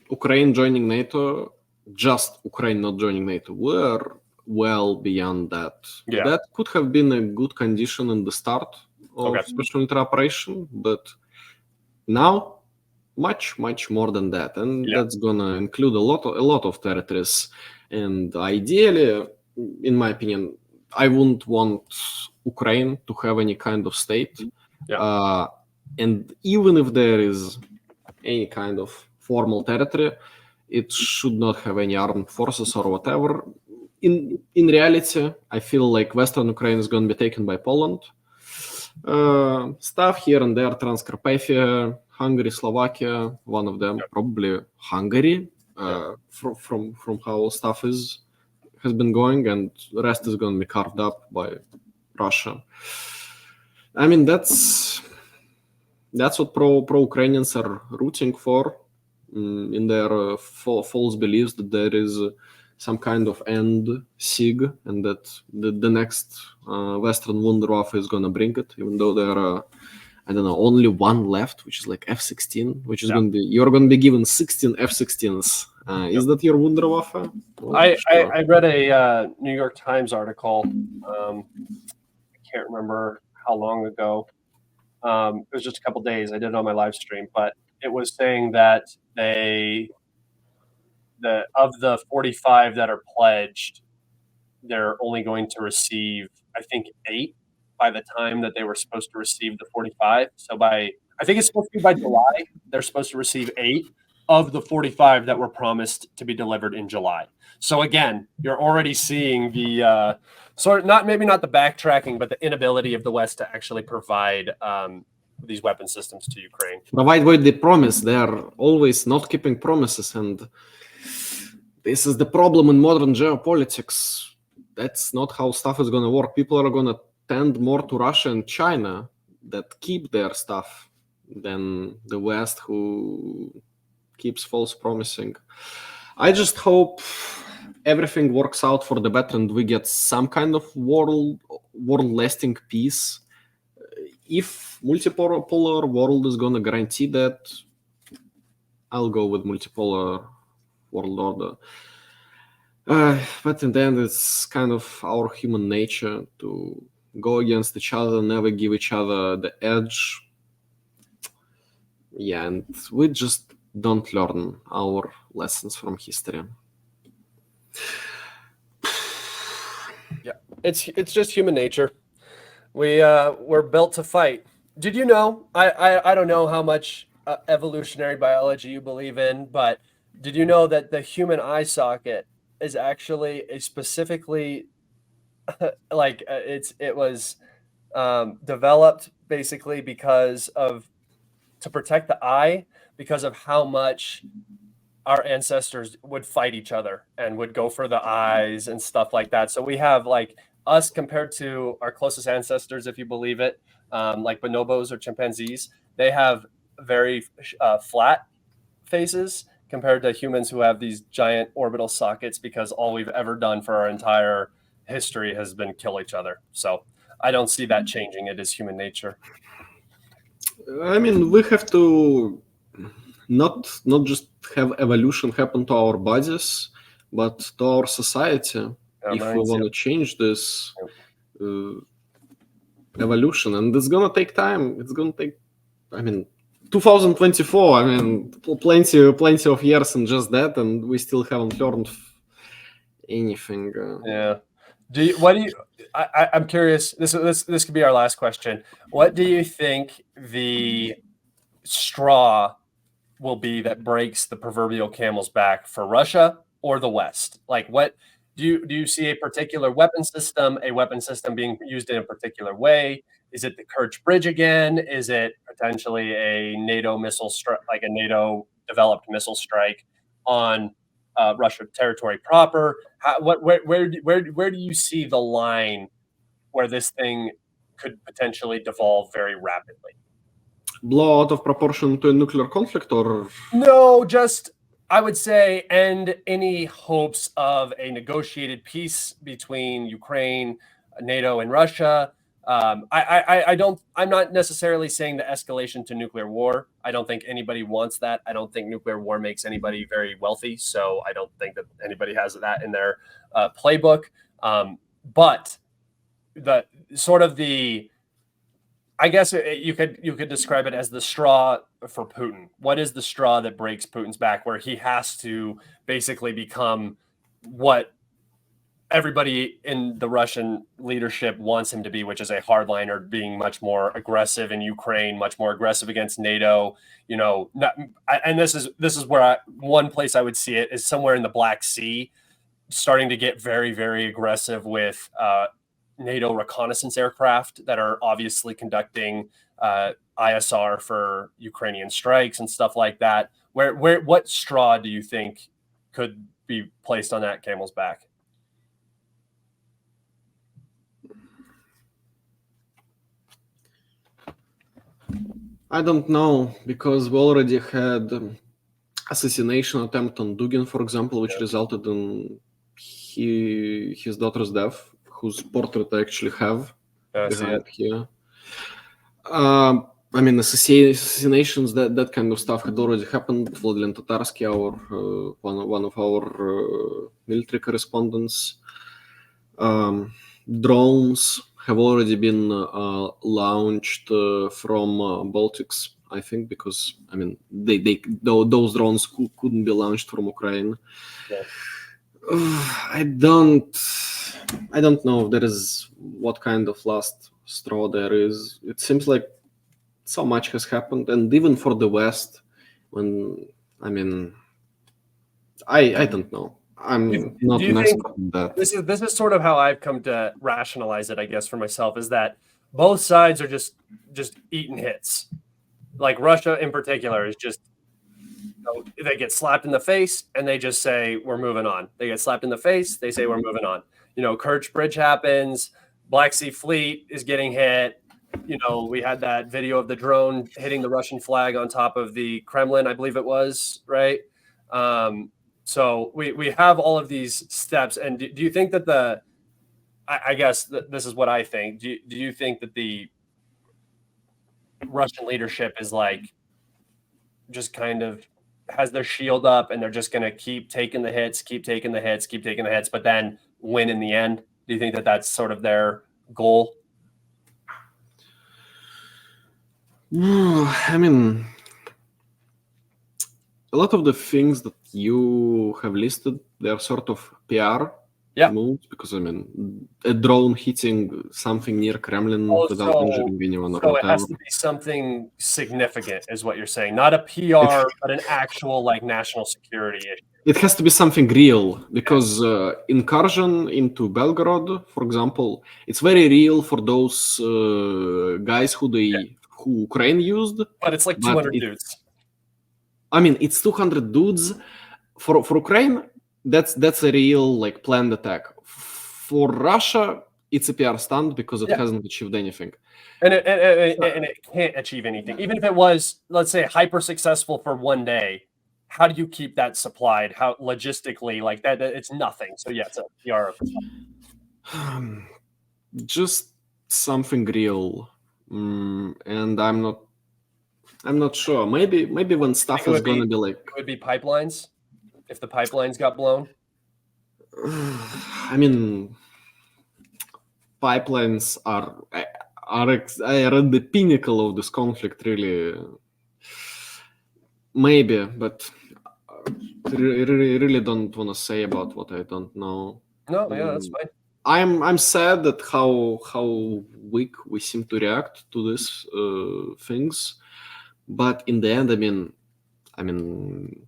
Ukraine joining NATO, just Ukraine not joining NATO, we're well beyond that. Yeah. That could have been a good condition in the start of special military operation, but now much more than that, and that's gonna include a lot of territories. And ideally, in my opinion, I wouldn't want Ukraine to have any kind of state. And even if there is any kind of formal territory, it should not have any armed forces or whatever. In reality, I feel like Western Ukraine is going to be taken by Poland. Stuff here and there, Transcarpathia, Hungary, Slovakia, one of them, probably Hungary, from how stuff has been going, and the rest is going to be carved up by Russia. I mean, that's what pro-Ukrainians are rooting for, in their false beliefs that there is some kind of end SIG, and that the next Western Wunderwaffe is gonna bring it, even though there are, I don't know, only one left, which is like F-16, which is going to be, you're going to be given 16 F-16s. Is that your Wunderwaffe? I read a New York Times article. I can't remember how long ago. It was just a couple days. I did it on my live stream, but it was saying that of the 45 that are pledged, they're only going to receive, I think, 8 by the time that they were supposed to receive the 45. So I think it's supposed to be by July, they're supposed to receive 8 of the 45 that were promised to be delivered in July. So again, you're already seeing the maybe not the backtracking, but the inability of the West to actually provide these weapon systems to Ukraine. Provide what they promise. They are always not keeping promises, and this is the problem in modern geopolitics. That's not how stuff is going to work. People are going to tend more to Russia and China that keep their stuff than the West, who keeps false promising. I just hope everything works out for the better and we get some kind of world-lasting peace. If multipolar world is going to guarantee that, I'll go with multipolar world order. But in the end, it's kind of our human nature to go against each other, never give each other the edge. Yeah, and we just don't learn our lessons from history. Yeah, it's just human nature. We're built to fight. Did you know? I don't know how much evolutionary biology you believe in, but did you know that the human eye socket is actually a specifically it was developed basically to protect the eye because of how much our ancestors would fight each other and would go for the eyes and stuff like that. So we have like us compared to our closest ancestors, if you believe it, like bonobos or chimpanzees, they have very flat faces compared to humans who have these giant orbital sockets, because all we've ever done for our entire history has been kill each other. So I don't see that changing. It is human nature. I mean, we have to not just have evolution happen to our bodies, but to our society, if we want to change this evolution. And it's going to take time. It's going to take, 2024, plenty of years in just that, and we still haven't learned anything. Yeah. I'm curious, this could be our last question. What do you think the straw will be that breaks the proverbial camel's back for Russia or the West? Like, what do you see a particular weapon system being used in a particular way? Is it the Kerch Bridge again? Is it potentially a NATO missile strike, like a NATO developed missile strike on Russia territory proper? Where do you see the line where this thing could potentially devolve very rapidly? Blow out of proportion to a nuclear conflict, or no? Just, I would say, end any hopes of a negotiated peace between Ukraine, NATO, and Russia. I'm not necessarily saying the escalation to nuclear war. I don't think anybody wants that. I don't think nuclear war makes anybody very wealthy. So I don't think that anybody has that in their playbook. But the sort of I guess you could describe it as the straw for Putin. What is the straw that breaks Putin's back, where he has to basically become what everybody in the Russian leadership wants him to be, which is a hardliner, being much more aggressive in Ukraine, much more aggressive against NATO. And this is where one place I would see it is somewhere in the Black Sea, starting to get very, very aggressive with NATO reconnaissance aircraft that are obviously conducting ISR for Ukrainian strikes and stuff like that. What straw do you think could be placed on that camel's back? I don't know, because we already had assassination attempt on Dugin, for example, which resulted in his daughter's death, whose portrait I actually have behind here. I mean, assassinations, that kind of stuff had already happened. Vladimir Tatarsky, one of our military correspondents. Drones have already been launched from Baltics, I think, because I mean those drones couldn't be launched from Ukraine. Yeah. I don't know if there is what kind of last straw there is. It seems like so much has happened, and even for the West, when I mean, I don't know. I'm not an expert in that. This is sort of how I've come to rationalize it, I guess, for myself, is that both sides are just eating hits. Like Russia in particular is just, they get slapped in the face and they just say, we're moving on. They get slapped in the face, they say, we're moving on. Kerch Bridge happens, Black Sea Fleet is getting hit. We had that video of the drone hitting the Russian flag on top of the Kremlin, I believe it was, right? So we have all of these steps. And do you think that I guess this is what I think. Do you think that the Russian leadership is like just kind of has their shield up and they're just going to keep taking the hits, but then win in the end? Do you think that that's sort of their goal? I mean, a lot of the things that you have listed, they are sort of PR moves, because I mean, a drone hitting something near Kremlin without injuring anyone. So it has to be something significant, is what you're saying, not a PR, but an actual like national security issue. It has to be something real, because incursion into Belgorod, for example, it's very real for those guys who Ukraine used. But it's like 200 dudes. I mean, it's 200 dudes. For Ukraine, that's a real like planned attack. For Russia, it's a PR stunt because it hasn't achieved anything. And it can't achieve anything. Even if it was, let's say, hyper successful for one day, how do you keep that supplied? How logistically, like that, it's nothing. So yeah, it's a PR. Just something real. And I'm not sure. Maybe when stuff is gonna be like, it would be pipelines. If the pipelines got blown, I mean, pipelines are at the pinnacle of this conflict, really. Maybe, but really don't want to say about what I don't know. No, yeah, that's fine. I'm sad at how weak we seem to react to these things, but in the end, I mean,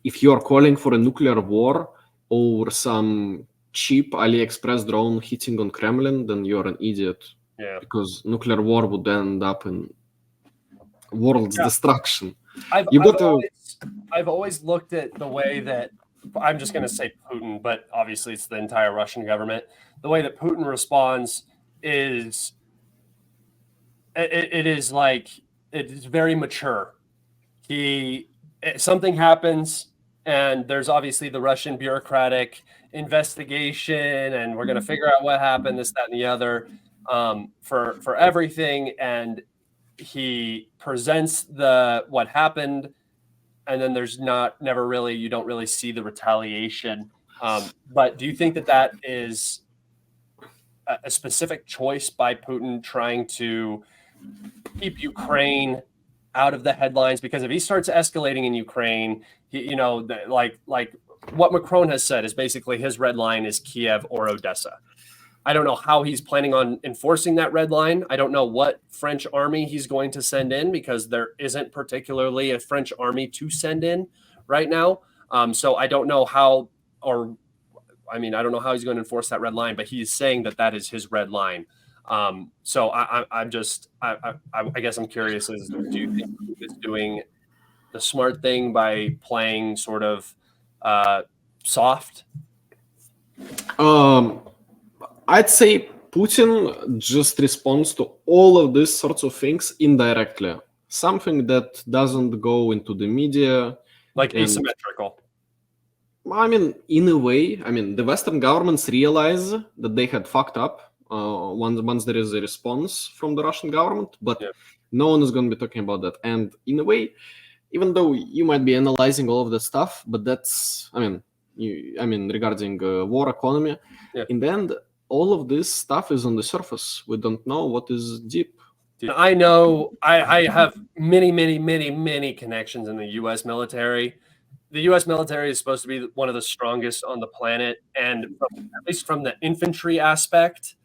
if you are calling for a nuclear war over some cheap AliExpress drone hitting on Kremlin, then you're an idiot. Yeah. Because nuclear war would end up in world's destruction. I've always looked at the way that, I'm just going to say Putin, but obviously it's the entire Russian government. The way that Putin responds is, it is like, it's very mature. Something happens, and there's obviously the Russian bureaucratic investigation, and we're going to figure out what happened, this, that, and the other, for everything. And he presents what happened, and then there's you don't really see the retaliation. But do you think that is a specific choice by Putin trying to keep Ukraine out of the headlines? Because if he starts escalating in Ukraine, like what Macron has said is basically his red line is Kiev or Odessa. I don't know how he's planning on enforcing that red line. I don't know what French army he's going to send in, because there isn't particularly a French army to send in right now. So I don't know how, I don't know how he's going to enforce that red line, but he's saying that is his red line. So I guess I'm curious, do you think he's doing the smart thing by playing sort of soft? I'd say Putin just responds to all of these sorts of things indirectly. Something that doesn't go into the media. Like asymmetrical. I mean, in a way, I mean, the Western governments realize that they had fucked up once there is a response from the Russian government, but no one is going to be talking about that. And in a way, even though you might be analyzing all of that stuff, but that's, I mean, regarding war economy, in the end, all of this stuff is on the surface. We don't know what is deep. I know I have many connections in the U.S. military. The U.S. military is supposed to be one of the strongest on the planet, and at least from the infantry aspect,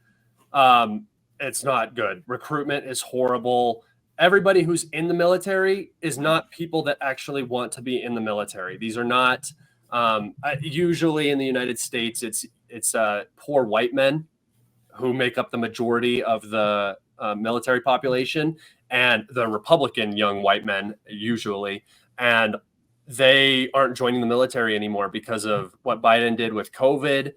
it's not good. Recruitment is horrible. Everybody who's in the military is not people that actually want to be in the military. These are not usually in the United States. It's poor white men who make up the majority of the military population, and the Republican young white men usually, and they aren't joining the military anymore because of what Biden did with COVID.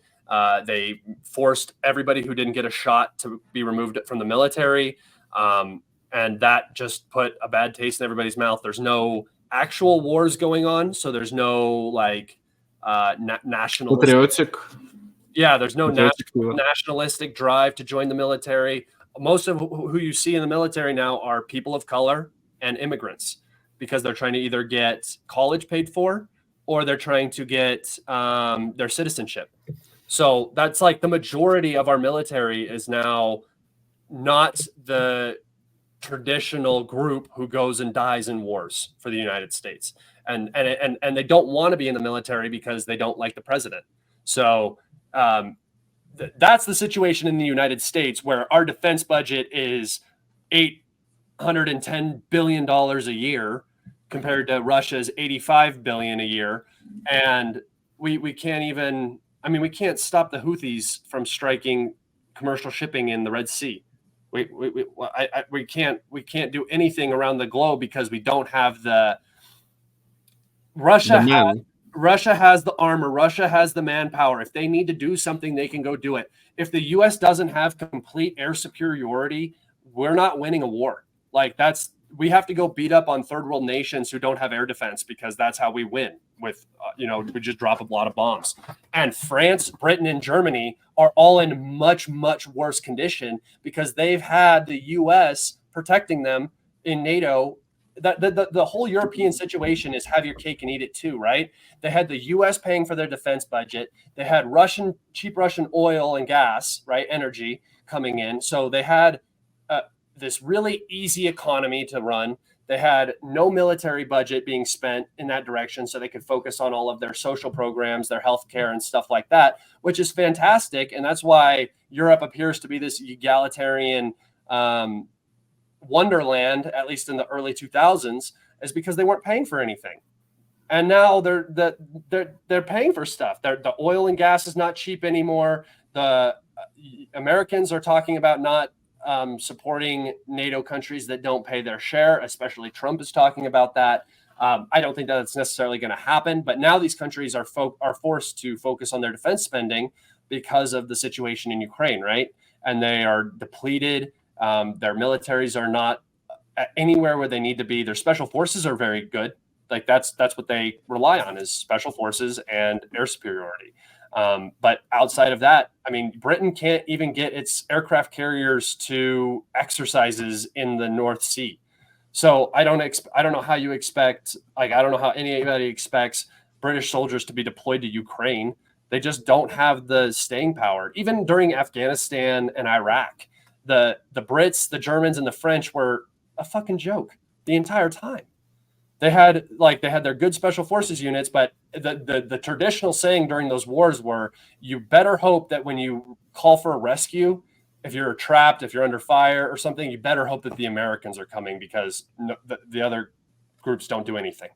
They forced everybody who didn't get a shot to be removed from the military. And that just put a bad taste in everybody's mouth. There's no actual wars going on. So there's no like nationalistic. Patriotic. Yeah, there's no nationalistic drive to join the military. Most of who you see in the military now are people of color and immigrants, because they're trying to either get college paid for or they're trying to get their citizenship. So that's like the majority of our military is now not the traditional group who goes and dies in wars for the United States. And they don't want to be in the military because they don't like the president. So that's the situation in the United States, where our defense budget is $810 billion a year compared to Russia's $85 billion a year. And we can't even, I mean, we can't stop the Houthis from striking commercial shipping in the Red Sea. We can't do anything around the globe because we don't have the Russia has the armor. Russia has the manpower. If they need to do something, they can go do it. If the U.S. doesn't have complete air superiority, we're not winning a war. Like we have to go beat up on third world nations who don't have air defense, because that's how we win with, we just drop a lot of bombs. And France, Britain, and Germany are all in much worse condition because they've had the U.S. protecting them in NATO. The whole European situation is have your cake and eat it too, right? They had the U.S. paying for their defense budget. They had cheap Russian oil and gas, right, energy coming in. So they had this really easy economy to run. They had no military budget being spent in that direction, so they could focus on all of their social programs, their healthcare, and stuff like that, which is fantastic. And that's why Europe appears to be this egalitarian wonderland, at least in the early 2000s, is because they weren't paying for anything. And now they're paying for stuff. The oil and gas is not cheap anymore. The Americans are talking about not supporting NATO countries that don't pay their share, especially Trump is talking about that. I don't think that it's necessarily going to happen, but now these countries are forced to focus on their defense spending because of the situation in Ukraine, right? And they are depleted. Their militaries are not anywhere where they need to be. Their special forces are very good. Like that's what they rely on, is special forces and air superiority. But outside of that, I mean, Britain can't even get its aircraft carriers to exercises in the North Sea. So I don't know how you expect, I don't know how anybody expects British soldiers to be deployed to Ukraine. They just don't have the staying power. Even during Afghanistan and Iraq, the Brits, the Germans, and the French were a fucking joke the entire time. They had their good special forces units, but the traditional saying during those wars were, you better hope that when you call for a rescue, if you're trapped, if you're under fire or something, you better hope that the Americans are coming, because the other groups don't do anything.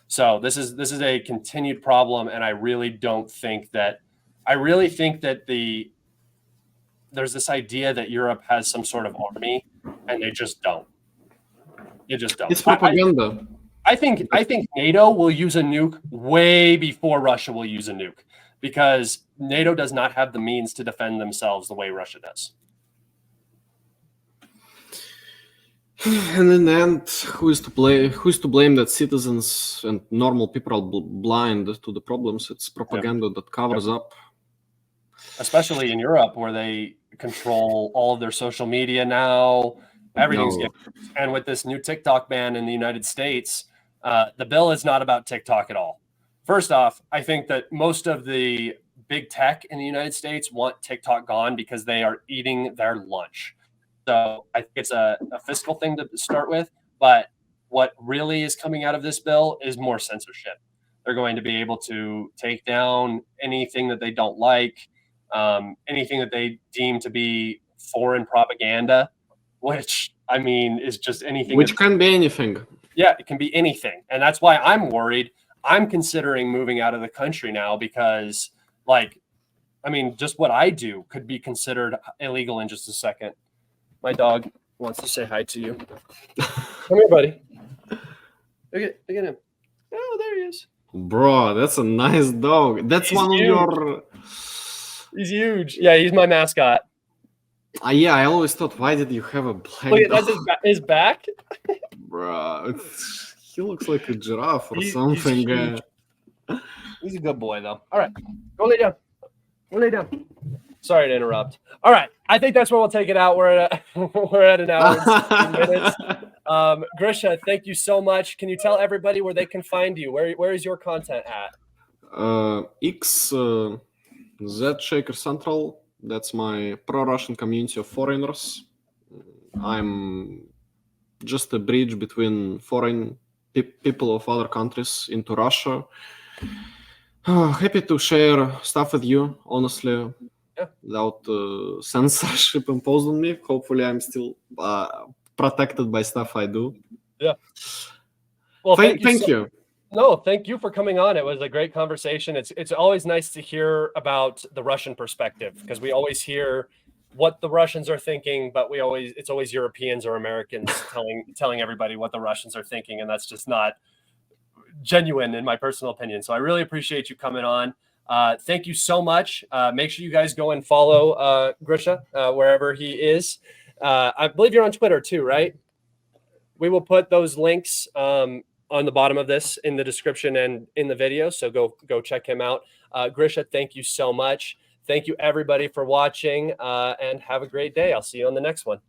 So this is a continued problem, and I really think that there's this idea that Europe has some sort of army, and they just don't. You just don't. It's propaganda. I think NATO will use a nuke way before Russia will use a nuke, because NATO does not have the means to defend themselves the way Russia does. And in the end, who is to blame that citizens and normal people are blind to the problems? It's propaganda that covers up. Especially in Europe, where they control all of their social media now. Everything's getting, and with this new TikTok ban in the United States, the bill is not about TikTok at all. First off, I think that most of the big tech in the United States want TikTok gone because they are eating their lunch. So I think it's a fiscal thing to start with. But what really is coming out of this bill is more censorship. They're going to be able to take down anything that they don't like, anything that they deem to be foreign propaganda, which I mean is just anything. Which can be anything. Yeah, it can be anything. And that's why I'm worried. I'm considering moving out of the country now because, like, I mean, just what I do could be considered illegal in just a second. My dog wants to say hi to you. Come here, buddy. Look at him. Oh, there he is. Bro, that's a nice dog. That's He's one huge. of your... He's huge. Yeah, he's my mascot. Yeah, I always thought, why did you have a black Look dog? at his back. Bro, he looks like a giraffe or He's something. huge. He's a good boy, though. All right, go lay down. Go lay down. Sorry to interrupt. All right, I think that's where we'll take it out. We're at an hour and 16 minutes. Grisha, thank you so much. Can you tell everybody where they can find you? Where is your content at? X Z Shaker Central. That's my pro-Russian community of foreigners. I'm just a bridge between foreign people of other countries into Russia. Happy to share stuff with you, honestly, without censorship imposed on me. Hopefully, I'm still protected by stuff I do. Yeah. Well, thank you. No, thank you for coming on. It was a great conversation. It's always nice to hear about the Russian perspective because we always hear what the Russians are thinking, but it's always Europeans or Americans telling everybody what the Russians are thinking, and that's just not genuine in my personal opinion. So I really appreciate you coming on. Thank you so much. Make sure you guys go and follow Grisha wherever he is. I believe you're on Twitter too, right? We will put those links on the bottom of this in the description and in the video. So go check him out. Grisha, thank you so much. Thank you everybody for watching and have a great day. I'll see you on the next one.